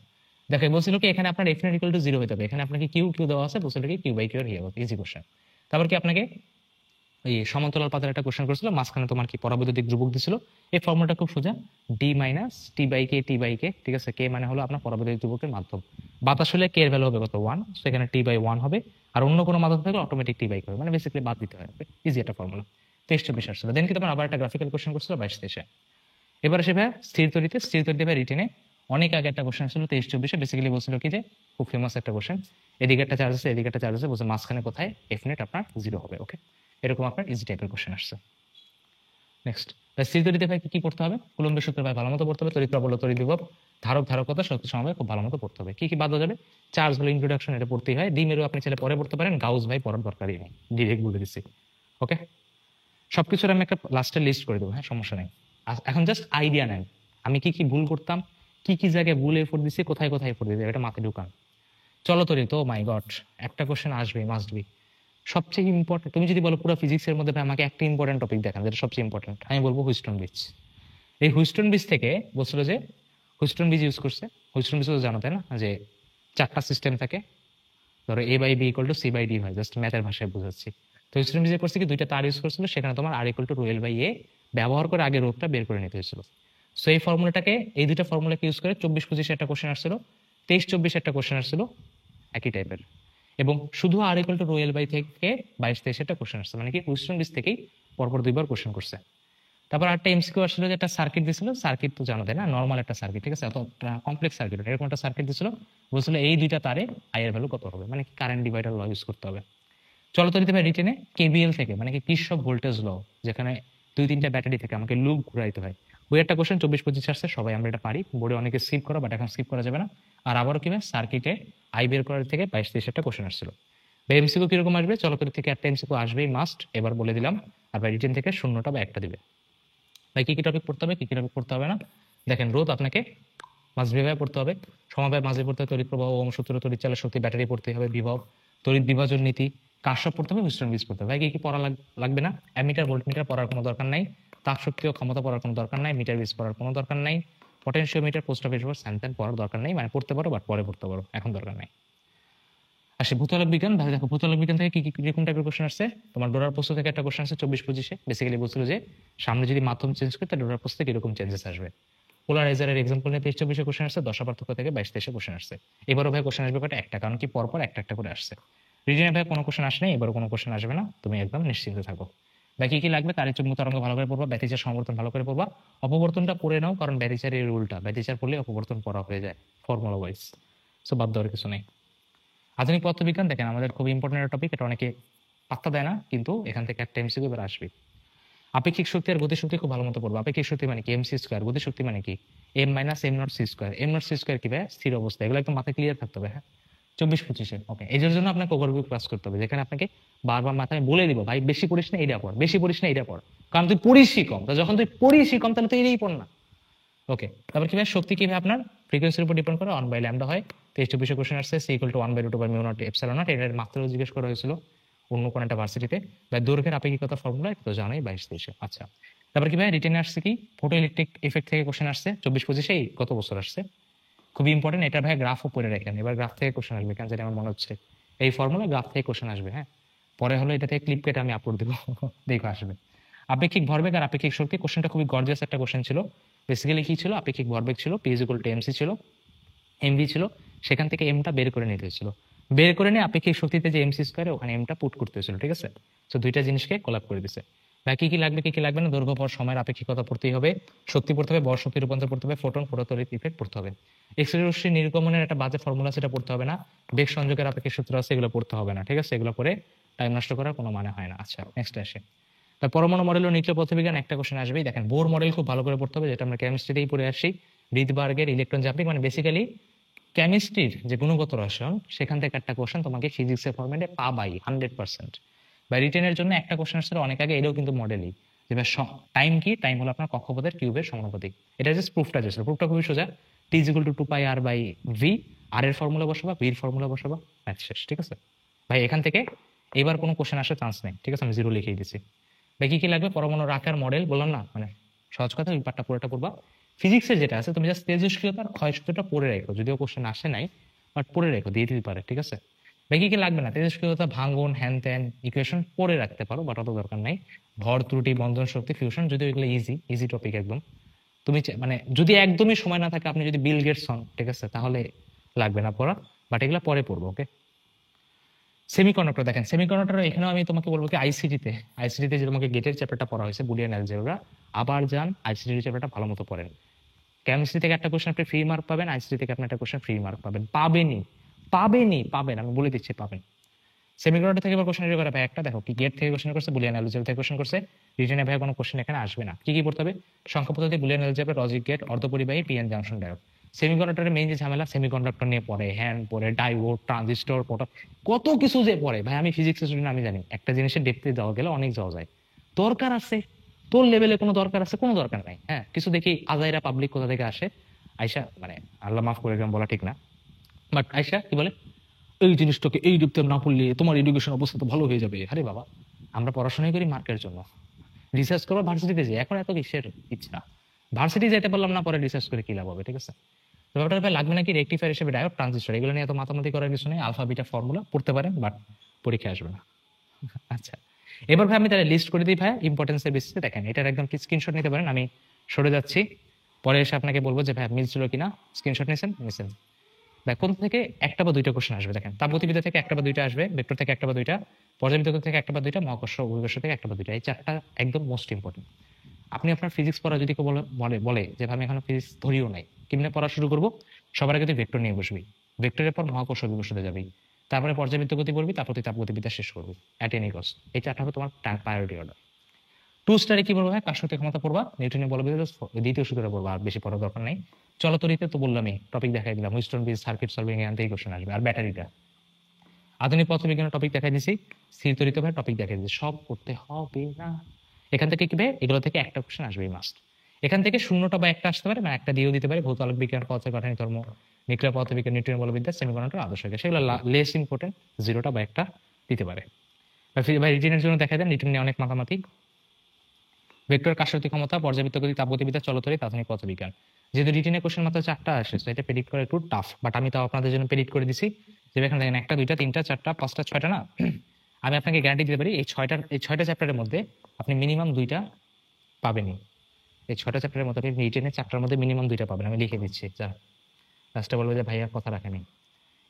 দেখো বলছিল কি, এখানে আপনার এফ নট ইকুয়াল টু 0 হতে হবে, এখানে আপনাকে কিউ কিউ দেওয়া আছে, বলছিল কি কিউ বাই কিউ আর হিয়ার ইজি কোশ্চেন। তারপর কি আপনাকে এই সমান্তরাল পাতের একটা কোশ্চেন করেছিল, মাঝখানে তোমার কি পরাবৈদ্যুতিক ধ্রুবক দিছিল। এই ফর্মুলাটা খুব সোজা, D minus T by K, T by K, ঠিক আছে? কে মানে হলো আপনার পরাবৈদ্যুতিক ধ্রুবকের মাধ্যম, বাতাস হলে কে এর ভ্যালু হবে কত 1, সেখানে টি বাই 1 হবে, আর অন্য কোনো মাধ্যম থাকলে অটোমেটিক টি বাই হবে, মানে বেসিক্যালি বাদ দিতে হবে, ইজি একটা ফর্মুলা। 23-24 আসছিল। দেন কি তোমার আবার একটা গ্রাফিক্যাল কোশ্চেন করছিল 22-23-এ। এবার আসে ভাই স্থির তরিতে ভাই রিটেনে অনেক আগে একটা কোশ্চেন ছিল 23-24-এ, বেসিক্যালি বলছিল কি যে খুব ফেমাস একটা কোশ্চেন, এদিকে একটা চার্জ আছে, এদিকে একটা চার্জ আছে, বলছে মাঝখানে কোথায় এফ নেট আপনার 0 হবে। ওকে, এরকম আপনার ইজি টাইপের কোশ্চেন আসছে। নেক্সট স্থির তরিতে ভাই কি পড়তে হবে, কুলম্বের সূত্র ভাই ভালো মতো পড়তে হবে, তড়িৎ প্রবল, তড়িৎ বিভব, ধারক ধারকতা, শক্তি সমবায় খুব ভালো মতো পড়তে হবে। কি কি বাদ যাবে, চার্জ হলো ইন্ট্রোডাকশন, এটা পড়তেই হয়। দ্বিমেরু আপনি চাইলে পরে পড়তে পারেন, গাউস ভাই পড়ার দরকারই নেই, ডিরেক্ট বলে দিচ্ছি। ওকে, সবকিছুর আমি একটা লাস্টে লিস্ট করে দেবো, হ্যাঁ সমস্যা নেই। এখন জাস্ট আইডিয়া নেন আমি কি কি ভুল করতাম, কি কি জায়গায় ভুল এফোর্ট দিছি, কোথায় কোথায় এফোর্ট দিতে, এটা মাথায় ঢুকান। চলো তরি তো মাই গড, একটা কোশ্চেন আসবে, মাস্ট বি। সবচেয়ে ইম্পর্টেন্ট, তুমি যদি বলো পুরো ফিজিক্সের মধ্যে ভাই আমাকে একটা ইম্পর্টেন্ট টপিক দেখান যেটা সবচেয়ে ইম্পর্টেন্ট, আমি বলবো হুইস্টন ব্রিজ। এই হুইস্টন ব্রিজ থেকে বলছিল যে হুইস্টন ব্রিজ ইউজ করছে, হুইস্টন ব্রিজ তো জানো তাই না, যে 4টা সিস্টেম থাকে, ধরো A by B equal to C by D হয়, জাস্ট ম্যাথের ভাষায় বুঝাচ্ছি। তো হুইস্টন ব্রিজে করছে কি, 2টা তার ইউজ করছিল, সেখানে তোমার R equal to rho L by A ব্যবহার করে আগে রোধটা বের করে নিতে হয়েছিল। সো এই ফর্মুলাটাকে, এই 2টা ফর্মুলাকে ইউজ করে 24-25-এ একটা কোশ্চেন আসছিল, 23-24-এ একটা কোশ্চেন আসছিল একই টাইপের। এবং শুধু R equal to rho L by থেকে 22-23 কোশ্চেন আসছে, মানে কি কোশ্চেন লিস্ট থেকেই পরপর 2বার কোশ্চেন করছে। তারপর একটা এমসিকিউ আসলে যে একটা সার্কিট দিছিল, সার্কিট তো জানো তাই না, নর্মাল একটা সার্কিট, ঠিক আছে, অত কমপ্লেক্স সার্কিট, এরকম একটা সার্কিট দিছিল, বলছিল এই দুইটা তারে আই এর ভ্যালু কত হবে, মানে কারেন্ট ডিভাইডার ল ইউজ করতে হবে। চলো তো দিতে পারি রিটেনে কেবিএল থেকে, মানে কি কির্চফ ভোল্টেজ ল, যেখানে 2-3টা ব্যাটারি থেকে আমাকে লুপ ঘুরাইতে হয়। ওই একটা কোশ্চেন 24-25 আসছে, সবাই আমরা এটা পারি, বোর্ডে অনেকে স্কিপ করো, বাট এখন স্কিপ করা যাবে না। আর আবারও কি সার্কিটে আই বের করার থেকে 22-23 কোশ্চেন আসছিল। বা এমসিকিউ কিরকম আসবে, চলো তো থেকে একটা এমসিকিউ আসবেই মাস্ট, এবার বলে দিলাম। আর বাই রিটেন থেকে 0টা বা 1টা দিবে। ভাই কি কি টপিক পড়তে হবে, কি কি টপিক পড়তে হবে না, দেখেন রোধ আপনাকে মাঝবিভাবে পড়তে হবে, সমবায় মাঝে পড়তে হবে, তড়িৎ প্রবাহ, ওহম সূত্র, তড়িৎ চালের শক্তি, ব্যাটারি পড়তে হবে, বিভব, তড়িৎ বিভাজন নীতি, কারশফ পড়তে হবে, হুইস্টন ব্রিজ পড়তে হবে। ভাই কি কি পড়া লাগবে না, অ্যামিটার ভোল্টমিটার পড়ার কোনো দরকার নাই, তাপ শক্তি ও ক্ষমতা পড়ার কোনো দরকার নাই, মিটার ব্রিজ পড়ার কোনো দরকার নাই, পটেনশিওমিটার, পোস্ট অফিস স্যান্তেন পড়ার দরকার নেই, মানে পড়তে পারো বাট পরে পড়তে পারো, এখন দরকার নাই। আসে ভূতলক বিজ্ঞান। ভাই দেখো ভূতলক বিজ্ঞান থেকে কি কি কিরকম টাইপের কোশ্চেন আসছে, তোমার ডোরার প্রস্থ থেকে একটা কোশ্চেন আসছে 24-25-এ, বেসিক্যালি বলছিল যে সামনে যদি মাধ্যম চেঞ্জ করে তাহলে ডোরার প্রস্থে কিরকম চেঞ্জেস আসবে। পোলারাইজারের এক্সাম্পল নিয়ে 23-24-এ কোশ্চেন আসছে, দশা পার্থক্য থেকে 22-23-এ কোশ্চেন আসছে। এবারও ভাই কোশ্চেন আসবে কটা, একটা, কারণ কি পরপর একটা একটা করে আসছে। রিজনে ভাই কোনো কোশ্চেন আসে নাই, এবারও কোনো কোশ্চেন আসবে না, তুমি একদম নিশ্চিন্ত থাকো। বাকি কি লাগবে, তারের চুম্বক তরঙ্গ ভালো করে পড়বা, ব্যতিচার সমবর্তন ভালো করে পড়বা, অপবর্তনটা পড়ে নাও, কারণ ব্যতিচারের রুলটা, ব্যতিচার পড়লে অপবর্তন পড়া হয়ে যায় ফর্মুলা ওয়াইজ, সো বাদ দেওয়ার কিছু নেই। আধুনিক পদার্থবিজ্ঞান দেখেন আমাদের খুব ইম্পর্টেন্ট একটা টপিক, এটা অনেকে পাত্তা দেয় না, কিন্তু এখান থেকে একটা এমসিকিউ এবার আসবে। আপেক্ষিক শক্তি আর গতিশক্তি খুব ভালো মতো পড়বো। আপেক্ষিক শক্তি মানে কি, এমসি স্কোয়ার, গতিশক্তি মানে কি, M minus M naught C square, M naught C square কি ভাই, স্থির অবস্থা, এগুলো একদম মাথায় ক্লিয়ার থাকতে হবে। হ্যাঁ 24-25-এ ওকে, এই জন্য আপনাকে ওভারভিউ ক্লাস করতে হবে, যেখানে আপনাকে বারবার মাথায় বলে দিব ভাই বেশি পড়িস না এইটা পড়, বেশি পড়িস না এইটা পড়, কারণ তুই পড়িসই কম, তো যখন তুই পড়িসই কম তাহলে তুই এটাই পড় না। ওকে, তারপর কি ভাই শক্তি কি ভাই আপনার ফ্রিকোয়েন্সির উপর ডিপেন্ড করে, 1/λ হয়। 23-24 কোশ্চেন আসছে, সি ইকুয়াল টু 1/√μ0 এটার মাত্র জিজ্ঞেস করা হয়েছিল অন্য কোন একটা ভার্সিটিতে। ভাই দৈর্ঘ্যের আপেক্ষিকতা ফর্মুলা তো জানাই 22-23। আচ্ছা, তারপর কি ভাই রিটেনে আসছে কি ফটো ইলেকট্রিক ইফেক্ট থেকে কোশ্চেন আসছে 24-25-এই গত বছর আসছে, খুবই ইম্পর্টেন্ট। এটা ভাই গ্রাফও পড়ে রাখেন, এবার গ্রাফ থেকে কোশ্চেন আসবে, কেন জানি আমার মনে হচ্ছে এই ফর্মুলা গ্রাফ থেকে কোশ্চেন আসবে। হ্যাঁ পরে হলো এটা থেকে ক্লিপ কেটে আমি আপলোড দেবো, দেখো আসবে। আপেক্ষিক ভরবেগ আর আপেক্ষিক শক্তি, কোশ্চেনটা খুবই গর্জিয়াস একটা কোশ্চেন ছিল। বেসিক্যালি কি ছিল, আপেক্ষিক ভরবেগ ছিল P is equal to MC ছিল, এমভি ছিল, সেখান থেকে এমটা বের করে নিতে হয়েছিল, বের করে নিয়ে আপেক্ষিক শক্তিতে যে এমসি স্কোয়ারে ওখানে এমটা পুট করতে হয়েছিল, ঠিক আছে। তো দুইটা জিনিসকে কোলাপ করে দিছে। ভাই কি কি লাগবে কি কি লাগবে না, দৈর্ঘ্য ভর সময়ের আপেক্ষিকতা পড়তেই হবে, শক্তি পড়তে হবে, বল শক্তি রূপান্তর পড়তে হবে, ফোটন ফটোতড়িৎ ইফেক্ট পড়তে হবে, এক্স রে রশ্মি নির্গমনের একটা বাজে ফর্মুলা সেটা পড়তে হবে না, বেগ সংযোগের আপেক্ষিক সূত্র আছে এগুলো পড়তে হবে না, ঠিক আছে, এগুলো পরে টাইম নষ্ট করার কোনো মানে হয় না। আচ্ছা নেক্সট আসে, তার পরমাণু মডেল ও নিউক্লিয় পদার্থবিজ্ঞান একটা কোশ্চেন আসবেই। দেখেন বোর মডেল খুব ভালো করে পড়তে হবে, যেটা আমরা কেমিস্ট্রিতেই পড়ে আসি, রিডবার্গের ইলেকট্রন জাম্পিং, মানে বেসিক্যালি কেমিস্ট্রির যে গুণগত রসায়ন সেখান থেকে একটা কোশ্চেন তোমাকে ফিজিক্সের ফরম্যাটে পাবাই 100%। বা রিটেনের জন্য একটা কোশ্চেন আসছে অনেক আগে, এটাও কিন্তু মডেলই, যে টাইম কি, টাইম হলো আপনার কক্ষপথের কিউবের সমানুপাতিক, এটা জাস্ট প্রুফটা দিয়েছিল, প্রুফটা খুবই সোজা, টি ইজ ইকুয়াল টু 2πr/v, আর এর ফর্মুলা বসাবা, ভির ফর্মুলা বসাবা, ম্যাথ শেষ, ঠিক আছে। ভাই এখান থেকে এবার কোনো কোশ্চেন আসার চান্স নেই, ঠিক আছে, আমি জিরো লিখেই দিছি। ভাই কি কি লাগবে, পরমাণুর আকার মডেল বললাম না, মানে সহজ কথা ওই পার্টটা পুরোটা পড়বা। ফিজিক্সের যেটা আছে তুমি জাস্ট তেজস্ক্রিয়তার ক্ষয়সূত্রটা পড়ে রেখো, যদিও কোশ্চেন আসে নাই বাট পড়ে রেখো, দিয়ে দিতে পারে, ঠিক আছে। বাকি কি লাগবে না, তেজস্ক্রিয়তা ভাঙ্গন হ্যান ত্যান ইকুয়েশন পড়ে রাখতে পারো, বাট অত দরকার নাই। ভর ত্রুটি বন্ধন শক্তি ফিউশন, যদিও এগুলো ইজি ইজি টপিক একদম, তুমি মানে যদি একদমই সময় না থাকে, আপনি যদি বিল গেটস হন, ঠিক আছে, তাহলে লাগবে না পড়া, বাট এগুলো পরে পড়বো। ওকে, সেমিকন্ডাক্টর দেখেন, সেমিকন্ডাক্টর এখানেও আমি তোমাকে বলবো কি আইসিটিতে যে তোমাকে গেটের চ্যাপ্টারটা পড়া হয়েছে বুলিয়ান অ্যালজেব্রা, আবার যান আইসিটির চ্যাপ্টারটা ভালো মতো পড়েন। কেমিস্ট্রি থেকে একটা কোশ্চেন আপনি ফ্রি মার্ক পাবেন, আইসিটি থেকে আপনি একটা কোশ্চেন ফ্রি মার্ক পাবেন, পাবেন, আমি বলে দিচ্ছি পাবেন। সেমিকন্ডাক্টর থেকে এবার কোশ্চেন রেডি করা ভাই একটা দেখো কি গেট থেকে কোশ্চেন করছে, বুলিয়ান অ্যালজেব্রা থেকে কোশ্চেন করছে, রিটেনে ভাই কোনো কোশ্চেন এখানে আসবে না। কি কি পড়তে হবে, সংখ্যা পদ্ধতি, বুলিয়ান অ্যালজেব্রা, লজিক গেট, অর্ধপরিবাহী, পিএন জাংশন ডায়োড। সেমিকন্ডাক্টরের মেইন যে ঝামেলা, সেমিকন্ডাক্টর নিয়ে পড়ে হ্যান্ড পড়ে ডায়োড ট্রানজিস্টর কত কিছু যে পড়ে। ভাই আমি ফিজিক্স স্টুডেন্ট, আমি জানি একটা জিনিসের ডেপথে যাওয়া গেলে অনেক যাওয়া যায়, দরকার আছে তোর লেভেলে কোনো দরকার আছে, কোনো দরকার নাই। হ্যাঁ কিছু দেখি আজাইরা পাবলিক কোথা থেকে আসে, আয়সা মানে আল্লাহ মাফ করে বলা ঠিক না, বাট আয়সা কি বলে এই জিনিসটাকে এই ডেপথে না পড়লে তোমার এডুকেশন অবস্থা তো ভালো হয়ে যাবে। আরে বাবা আমরা পড়াশোনাই করি মার্কের জন্য, রিসার্চ করবো ভার্সিটিতে যাই, এখন এত কিসের ইচ্ছা, ভার্সিটি যেতে পারলাম না, পরে রিসার্চ করে কি লাভ হবে, ঠিক আছে। তো ব্যাপারটা ভাই লাগবে নাকি রেকটিফায়ার হিসেবে ডায়োড ট্রানজিস্টর, এগুলো নিয়ে এত মাতামাতি করার কিছু নেই, আলফা বিটা ফর্মুলা পড়তে পারেন বাট পরীক্ষা আসবে না। আচ্ছা এবার ভাই আমি তাহলে লিস্ট করে দিই ভাই ইম্পর্টেন্সের বেসিসে, দেখেন এটার একদম স্ক্রিনশট নিতে পারেন, আমি সরে যাচ্ছি, পরে এসে আপনাকে বলবো যে ভাই মিলছিল কিনা, স্ক্রিনশট নিয়েছেন। বা কোন থেকে একটা বা দুইটা কোশ্চেন আসবে, দেখেন তাপগতিবিদ্যা থেকে একটা বা দুইটা আসবে, ভেক্টর থেকে একটা বা দুইটা, পর্যাবৃত্ত থেকে একটা বা দুইটা, মহাকর্ষ অভিকর্ষ থেকে একটা বা দুইটা, এই চারটা একদম মোস্ট ইম্পর্টেন্ট। আপনি আপনার ফিজিক্স পড়া যদি কেউ বলে বলে বলে যে ভাই আমি এখন ফিজিক্স ধরিও নাই, কেমনে পড়া শুরু করবো? সবার আগে তুই ভেক্টর নিয়ে বসবি, ভেক্টরের পর মহাকর্ষ অভিকর্ষতে যাবি, তারপরে পর্যাবৃত্ত গতি পড়বি, তারপর তুই তাপগতিবিদ্যা শেষ করবি অ্যাট এনি কস্ট। এই চারটা হবে তোমার প্রায়োরিটি অর্ডার। টু স্টারে কি পড়বো? হ্যাঁ, কার্শফের ক্ষমতা পড়বা, নিউটনের বলবিদ্যা দ্বিতীয় সূত্রে পড়বা, আর বেশি পড়ার দরকার নেই। চলতরিতে তো বললামই, টপিক দেখাই দিলাম, হুইস্টন ব্রিজ সার্কিট সলভিং, এখান থেকে কোশ্চেন আসবে। আর ব্যাটারিটা আধুনিক পদার্থবিজ্ঞানের টপিক দেখাই দিছি, স্থির তরিত ভাই টপিক দেখাই দিছি, সব করতে হবে না। এখান থেকে কি ভাই, এগুলো থেকে একটা কোশ্চেন আসবেই মাস্ট। এখান থেকে শূন্যটা বা একটা আসতে পারে, বা একটা দিয়েও দিতে পারে, ভৌত আলোক বিজ্ঞান, পদার্থের গাঠনিক ধর্ম, নিউক্লিয়ার পদার্থবিজ্ঞান, নিউটনের বলবিদ্যা, সেমিকন্ডাক্টর, আদর্শ বিজ্ঞান, সেগুলো লেস ইম্পর্টেন্ট, জিরোটা বা একটা দিতে পারে। ভাই রিটেনের জন্য দেখা যায় রিটেন নিয়ে অনেক মাতামাতি। ভেক্টর কার্যশক্তি ক্ষমতা, পর্যাবৃত্ত গতি, তাপগতিবিদ্যা, চলতরিৎ, আধুনিক পদার্থবিজ্ঞান। যেহেতু রিটেনের কোশ্চেন মাত্র চারটা আসে, তো এটা প্রেডিক্ট করা একটু টাফ, বাট আমি তাও আপনাদের জন্য প্রেডিক্ট করে দিছি। যে এখানে দেখেন একটা, দুইটা, তিনটা, চারটা, পাঁচটা, ছয়টা না, আমি আপনাকে গ্যারান্টি দিতে পারি এই ছয়টা চ্যাপ্টারের মধ্যে আপনি মিনিমাম দুইটা পাবেনই। এই ছয়টা চ্যাপ্টারের মধ্যে আপনি রিটেনের চারটার মধ্যে মিনিমাম দুইটা পাবেন, আমি লিখে দিচ্ছি। যা লাস্টে বলবো যে ভাইয়া কথা রাখেনি,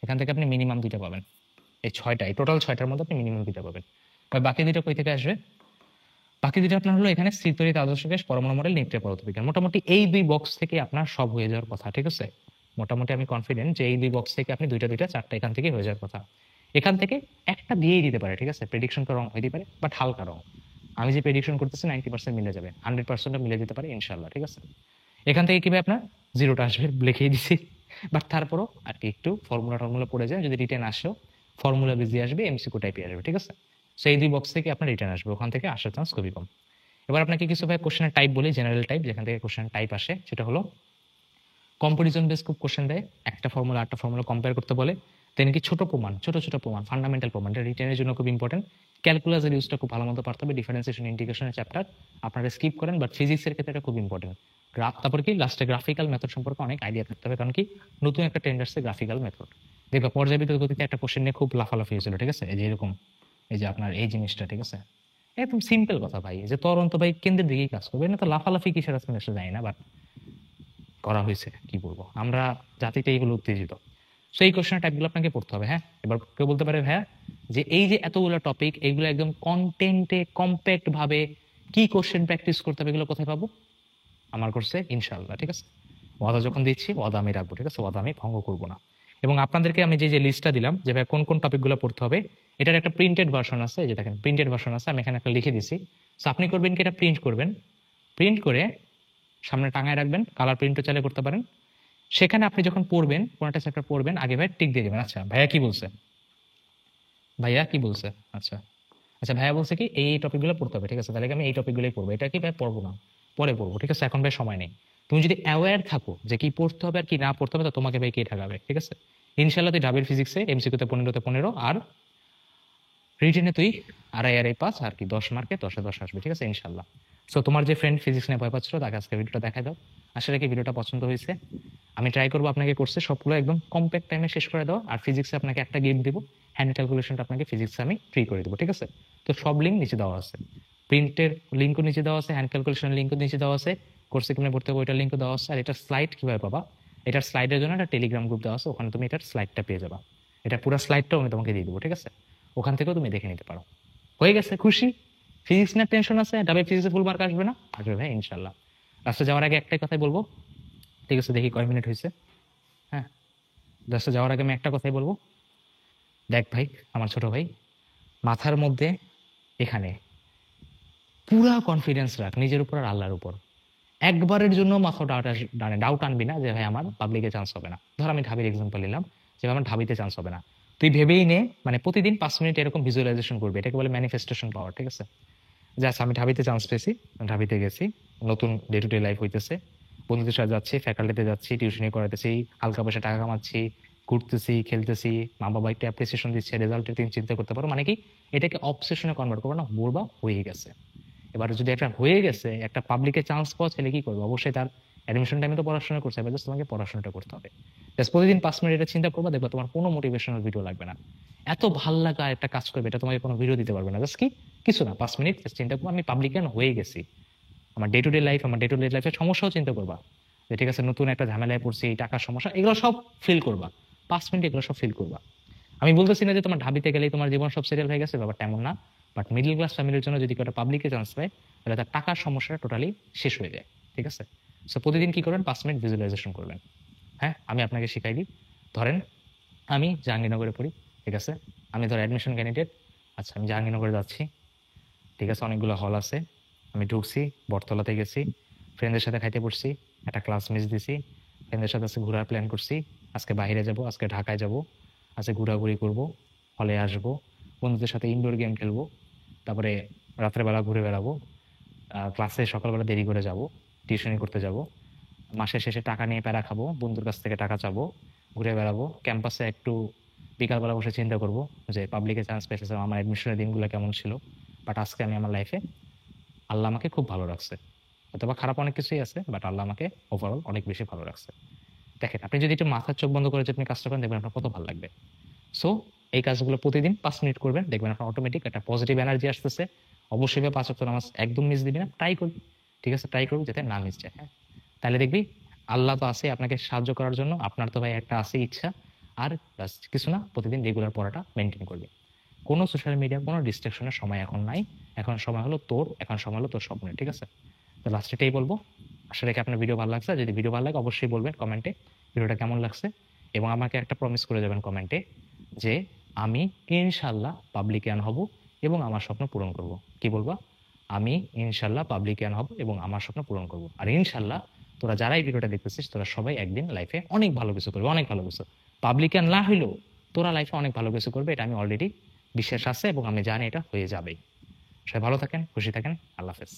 এখান থেকে আপনি মিনিমাম দুইটা পাবেন। এই ছয়টা, এই টোটাল ছয়টার মধ্যে আপনি মিনিমাম দুইটা পাবেন। বাকি দুইটা কই থেকে আসবে? বাকি দুটো আপনার হলো এখানে স্থির তড়িৎ, আদর্শ গ্যাস, পরমাণু মডেল, নিউক্লিয়ার পদার্থবিজ্ঞান। মোটামুটি এই দুই বক্স থেকে আপনার সব হয়ে যাওয়ার কথা, ঠিক আছে? মোটামুটি আমি কনফিডেন্ট যে এই দুই বক্স থেকে আপনি দুইটা দুইটা চারটা এখান থেকে হয়ে যাওয়ার কথা। এখান থেকে একটা দিয়েই দিতে পারে, ঠিক আছে? প্রেডিকশন তো রং হইতে পারে, বাট হালকা রং। আমি যে প্রেডিকশন করতেছি 90% মিলে যাবে, 100% মিলে যেতে পারে ইনশাল্লাহ, ঠিক আছে? এখান থেকে কি ভাই আপনার জিরোটা আসবে, লিখেই দিছি। বাট তারপরও আর কি একটু ফর্মুলা পড়ে যায়, যদি রিটেন আসেও ফর্মুলা বেশি আসবে, এমসিকিউ টাইপে আসবে, ঠিক আছে? সেই দুই বক্স থেকে আপনার রিটার্ন আসবে, ওখান থেকে আসার চান্স খুবই কম। এবার আপনাকে কিছু ভাই কোশ্চেনের টাইপ বলি, জেনারেল টাইপ, যেখান থেকে কোশ্চেনের টাইপ আসে, সেটা হলো কম্পারিজন বেস খুব কোশ্চেন দেয়, একটা ফর্মুলা আটটা ফর্মুলা কম্পেয়ার করতে বলে। দেন কি ছোট প্রমাণ, ছোট ছোট প্রমাণ, ফান্ডামেন্টাল প্রমাণ, এটা রিটেনের জন্য খুব ইম্পর্টেন্ট। ক্যালকুলাসের ইউজটা খুব ভালো মতো পারতে হবে, ডিফারেন্সিয়েশন ইন্টিগ্রেশনের চ্যাপ্টার আপনারা স্কিপ করেন, বাট ফিজিক্সের ক্ষেত্রে এটা খুব ইম্পর্টেন্ট। তারপর কি লাস্টে গ্রাফিক্যাল মেথড সম্পর্কে অনেক আইডিয়া থাকতে হবে, কারণ কি নতুন একটা ট্রেন্ড আসছে গ্রাফিক্যাল মেথড। দেখবা পর্যাবৃত্ত গতিতে একটা কোশ্চেন নিয়ে খুব লাফালাফি হয়েছিল, ঠিক আছে? এই যে এরকম, এই যে আপনার এই জিনিসটা, ঠিক আছে? একদম সিম্পল কথা ভাই, যে তরন্ত ভাই কেন্দ্রের দিকেই কাজ করবে না, তো লাফালাফি কিসের আসলে এসে যায় না, বাট করা হয়েছে, কি বলবো, আমরা জাতিতে এইগুলো উত্তেজিত। সো এই কোশ্চেন টাইপগুলো আপনাকে পড়তে হবে। হ্যাঁ, এবার কেউ বলতে পারে ভাইয়া যে এই যে এতগুলো টপিক, এইগুলো একদম কন্টেন্টে কম্প্যাক্ট ভাবে কি কোশ্চেন প্র্যাকটিস করতে হবে, এগুলো কোথায় পাবো? আমার কোর্সে ইনশাআল্লাহ, ঠিক আছে? ওয়াদা যখন দিচ্ছি, ওয়াদা আমি রাখবো, ঠিক আছে? ওয়াদা আমি ভঙ্গ করবো না। এবং আপনাদেরকে আমি যে লিস্টটা দিলাম যে ভাই কোন কোন টপিকগুলো পড়তে হবে, এটার একটা প্রিন্টেড ভার্সন আছে, এই যে দেখেন প্রিন্টেড ভার্সন আছে, আমি এখানে একটা লিখে দিছি। সো আপনি করবেন কি, এটা প্রিন্ট করবেন, প্রিন্ট করে সামনে টাঙায় রাখবেন, কালার প্রিন্টও চাইলে করতে পারেন। সেখানে আপনি যখন পড়বেন, কোন একটা চ্যাপ্টার পড়বেন, আগে ভাই টিক দিয়ে দেবেন, আচ্ছা ভাইয়া কি বলছে, ভাইয়া কি বলছে, আচ্ছা আচ্ছা ভাইয়া বলছে কি এই টপিকগুলো পড়তে হবে, ঠিক আছে? তাহলে কি আমি এই টপিকগুলোই পড়বো, এটা কি ভাই পড়বো না, পরে পড়বো, ঠিক আছে? এখন ভাই সময় নেই। তুমি যদি অ্যাওয়্যার থাকো যে কি পড়তে হবে আর কি না পড়তে হবে, তো তোমাকে ভাই কে ঠেকাবে, ঠিক আছে? ইনশাল্লাহ তুই ডাবের ফিজিক্সে এমসিকিউতে 15তে 15, আর রিটেনে তুই আড়াই আড়াই পাস, আর কি 10 মার্কে 10-এ 10 আসবে, ঠিক আছে ইনশাল্লাহ। সো তোমার যে ফ্রেন্ড ফিজিক্স নিয়ে ভয় পাচ্ছিল, তাকে আজকে ভিডিওটা দেখাই দাও। আশা রাখি ভিডিওটা পছন্দ হয়েছে। আমি ট্রাই করবো আপনাকে কোর্সে সবগুলো একদম কম্প্যাক্ট টাইমে শেষ করে দেওয়া, আর ফিজিক্সে আপনাকে একটা গেম দিব, হ্যান্ড ক্যালকুলেশনটা আপনাকে ফিজিক্সে আমি ফ্রি করে দেবো, ঠিক আছে? তো সব লিঙ্ক নিচে দেওয়া আছে, প্রিন্টের লিঙ্কও নিচে দেওয়া আছে, হ্যান্ড ক্যালকুলেশনের লিঙ্কও নিচে দেওয়া আছে, কোর্সে কিভাবে ভর্তি হবে ওইটার লিঙ্কও দেওয়া আছে। আর এটার স্লাইড কিভাবে পাবা, এটার স্লাইডের জন্য একটা টেলিগ্রাম গ্রুপ দেওয়া আছে, ওখানে তুমি এটার স্লাইডটা পেয়ে যাবা। এটা পুরো স্লাইডটাও আমি তোমাকে দিয়ে দেবো, ঠিক আছে? ওখান থেকেও তুমি দেখে নিতে পারো। হয়ে গেছে, খুশি? ফিজিক্স না টেনশন আছে, ডাবে ফিজিক্সে ফুল মার্ক আসবে না? আসবে ভাই ইনশাল্লাহ। লাস্টে যাওয়ার আগে একটাই কথাই বলবো, ঠিক আছে? দেখি কয় মিনিট হয়েছে। হ্যাঁ, লাস্টে যাওয়ার আগে আমি একটা কথাই বলবো, দেখ ভাই, আমার ছোট ভাই, মাথার মধ্যে এখানে পুরা কনফিডেন্স রাখ নিজের উপর আর আল্লাহর উপর। একবারের জন্য মাথা ডাউট আনবি না যে ভাই আমার পাবলিকে চান্স হবে না। ধর আমি ঢাবির এক্সাম্পল নিলাম, যে আমার ঢাবিতে চান্স হবে না। তুই ভেবেই নে, মানে প্রতিদিন 5 মিনিট এরকম ভিজুয়ালাইজেশন করবি, এটাকে বলে ম্যানিফেস্টেশন পাওয়ার, ঠিক আছে? যে আচ্ছা আমি ঢাবিতে চান্স পেয়েছি, ঢাবিতে গেছি, নতুন ডে টু ডে লাইফ হইতেছে, বন্ধুদের সাথে যাচ্ছি, ফ্যাকাল্টিতে যাচ্ছি, টিউশনি করাতেছি, হালকা পয়সা টাকা কামাচ্ছি, ঘুরতেছি, খেলতেছি, মা বাবা একটু অ্যাপ্রিসিয়েশন দিচ্ছে, রেজাল্টের দিন চিন্তা করতে পারো, মানে কি এটাকে অবসেশনে কনভার্ট করবো না, বলবা হয়ে গেছে। এবার যদি একটা হয়ে গেছে, একটা পাবলিকে চান্স পাওয়া ছেলে কি করবে? অবশ্যই তার অ্যাডমিশন টাইমে তো পড়াশোনা করছে, এবার জাস্ট তোমাকে পড়াশোনাটা করতে হবে। জাস্ট প্রতিদিন 5 মিনিট এটা চিন্তা করবা, দেখবা তোমার কোনো মোটিভেশনাল ভিডিও লাগবে না। এত ভাল লাগা একটা কাজ করবে, এটা তোমাকে কোনো ভিডিও দিতে পারবে না। জাস্ট কি কিছু না, 5 মিনিট জাস্ট চিন্তা করবো আমি পাবলিকান হয়ে গেছি। আমার ডে টু ডে লাইফ, আমার ডে টু ডে লাইফের সমস্যাও চিন্তা করবা, যে ঠিক আছে নতুন একটা ঝামেলায় পড়ছি, টাকার সমস্যা, এগুলো সব ফিল করবা। 5 মিনিট এগুলো সব ফিল করবা। আমি বলতেছি না যে তোমার ঢাবিতে গেলেই তোমার জীবন সব সেটেল হয়ে গেছে, ব্যাপারটা এমন না। বাট মিডল ক্লাস ফ্যামিলির জন্য যদি কেউ একটা পাবলিকে চান্স পায়, তাহলে তার টাকার সমস্যাটা টোটালি শেষ হয়ে যায়। ঠিক আছে? সো প্রতিদিন কি করবেন, 5 মিনিট ভিজুয়ালাইজেশন করবেন। হ্যাঁ, আমি আপনাকে শিখাই দিই। ধরেন আমি জাহাঙ্গীরনগরে পড়ি, ঠিক আছে? আমি ধর অ্যাডমিশন ক্যান্ডিডেট। আচ্ছা, আমি জাহাঙ্গীরনগরে যাচ্ছি, ঠিক আছে? অনেকগুলো হল আছে। আমি ঢুকছি, বটতলাতে গেছি, ফ্রেন্ডদের সাথে খাইতে পড়ছি, একটা ক্লাস মিস দিছি, ফ্রেন্ডদের সাথে আজকে ঘোরার প্ল্যান করছি, আজকে বাইরে যাব, আজকে ঢাকায় যাব, আজকে ঘোরাঘুরি করব, হলে আসবো, বন্ধুদের সাথে ইনডোর গেম খেলবো, তারপরে রাত্রেবেলা ঘুরে বেড়াবো, ক্লাসে সকালবেলা দেরি করে যাব, টিউশনি করতে যাব, মাসের শেষে টাকা নিয়ে প্যারা খাবো, বন্ধুর কাছ থেকে টাকা চাবো, ঘুরে বেড়াবো, ক্যাম্পাসে একটু বিকালবেলা বসে চিন্তা করব যে পাবলিকে চান্স পেয়েছে, আমার অ্যাডমিশনের দিনগুলো কেমন ছিল। বাট আজকে আমি আমার লাইফে আল্লাহ আমাকে খুব ভালো রাখছে, অথবা খারাপ অনেক কিছুই আছে, বাট আল্লাহ আমাকে ওভারঅল অনেক বেশি ভালো রাখছে। দেখেন, আপনি যদি একটু মাথার চোখ বন্ধ করে যদি আপনি কাজটা করেন, দেখবেন আপনার কত ভালো লাগবে। সো এই কাজগুলো প্রতিদিন 5 মিনিট করবেন, দেখবেন আপনার অটোমেটিক একটা পজিটিভ এনার্জি আসতেছে। অবশ্যই 5 ওয়াক্ত নামাজ একদম মিস দিবি না, ট্রাই করবি। ঠিক আছে? ট্রাই করবি যাতে না মিস যায়। হ্যাঁ, তাহলে দেখবি আল্লাহ তো আছে আপনাকে সাহায্য করার জন্য, আপনার তো ভাই একটা আছে ইচ্ছা। আর জাস্ট কিছু না, প্রতিদিন রেগুলার পড়াটা মেনটেন করবি। কোনো সোশ্যাল মিডিয়া, কোনো ডিস্ট্রাকশনের সময় এখন নাই। এখন সময় হলো তোর, এখন সময় হলো তোর স্বপ্নের। ঠিক আছে? তো লাস্ট এটাই বলবো। আশা রাখি আপনার ভিডিও ভালো লাগছে। যদি ভিডিও ভালো লাগে অবশ্যই বলবেন কমেন্টে ভিডিওটা কেমন লাগছে, এবং আমাকে একটা প্রমিস করে যাবেন কমেন্টে যে আমি ইনশাল্লাহ পাবলিকিয়ান হব এবং আমার স্বপ্ন পূরণ করব। কি বলবা? আমি ইনশাল্লাহ পাবলিকিয়ান হব এবং আমার স্বপ্ন পূরণ করব। আর ইনশাল্লাহ তোরা যারা এই ভিডিওটা দেখতেছিস, তোরা সবাই একদিন লাইফে অনেক ভালো কিছু করবে, অনেক ভালো কিছু। পাবলিকিয়ান না হইলেও তোরা লাইফে অনেক ভালো কিছু করবে, এটা আমি অলরেডি বিশ্বাস আছে এবং আমি জানি এটা হয়ে যাবেই। সবাই ভালো থাকেন, খুশি থাকেন। আল্লাহ হাফেজ।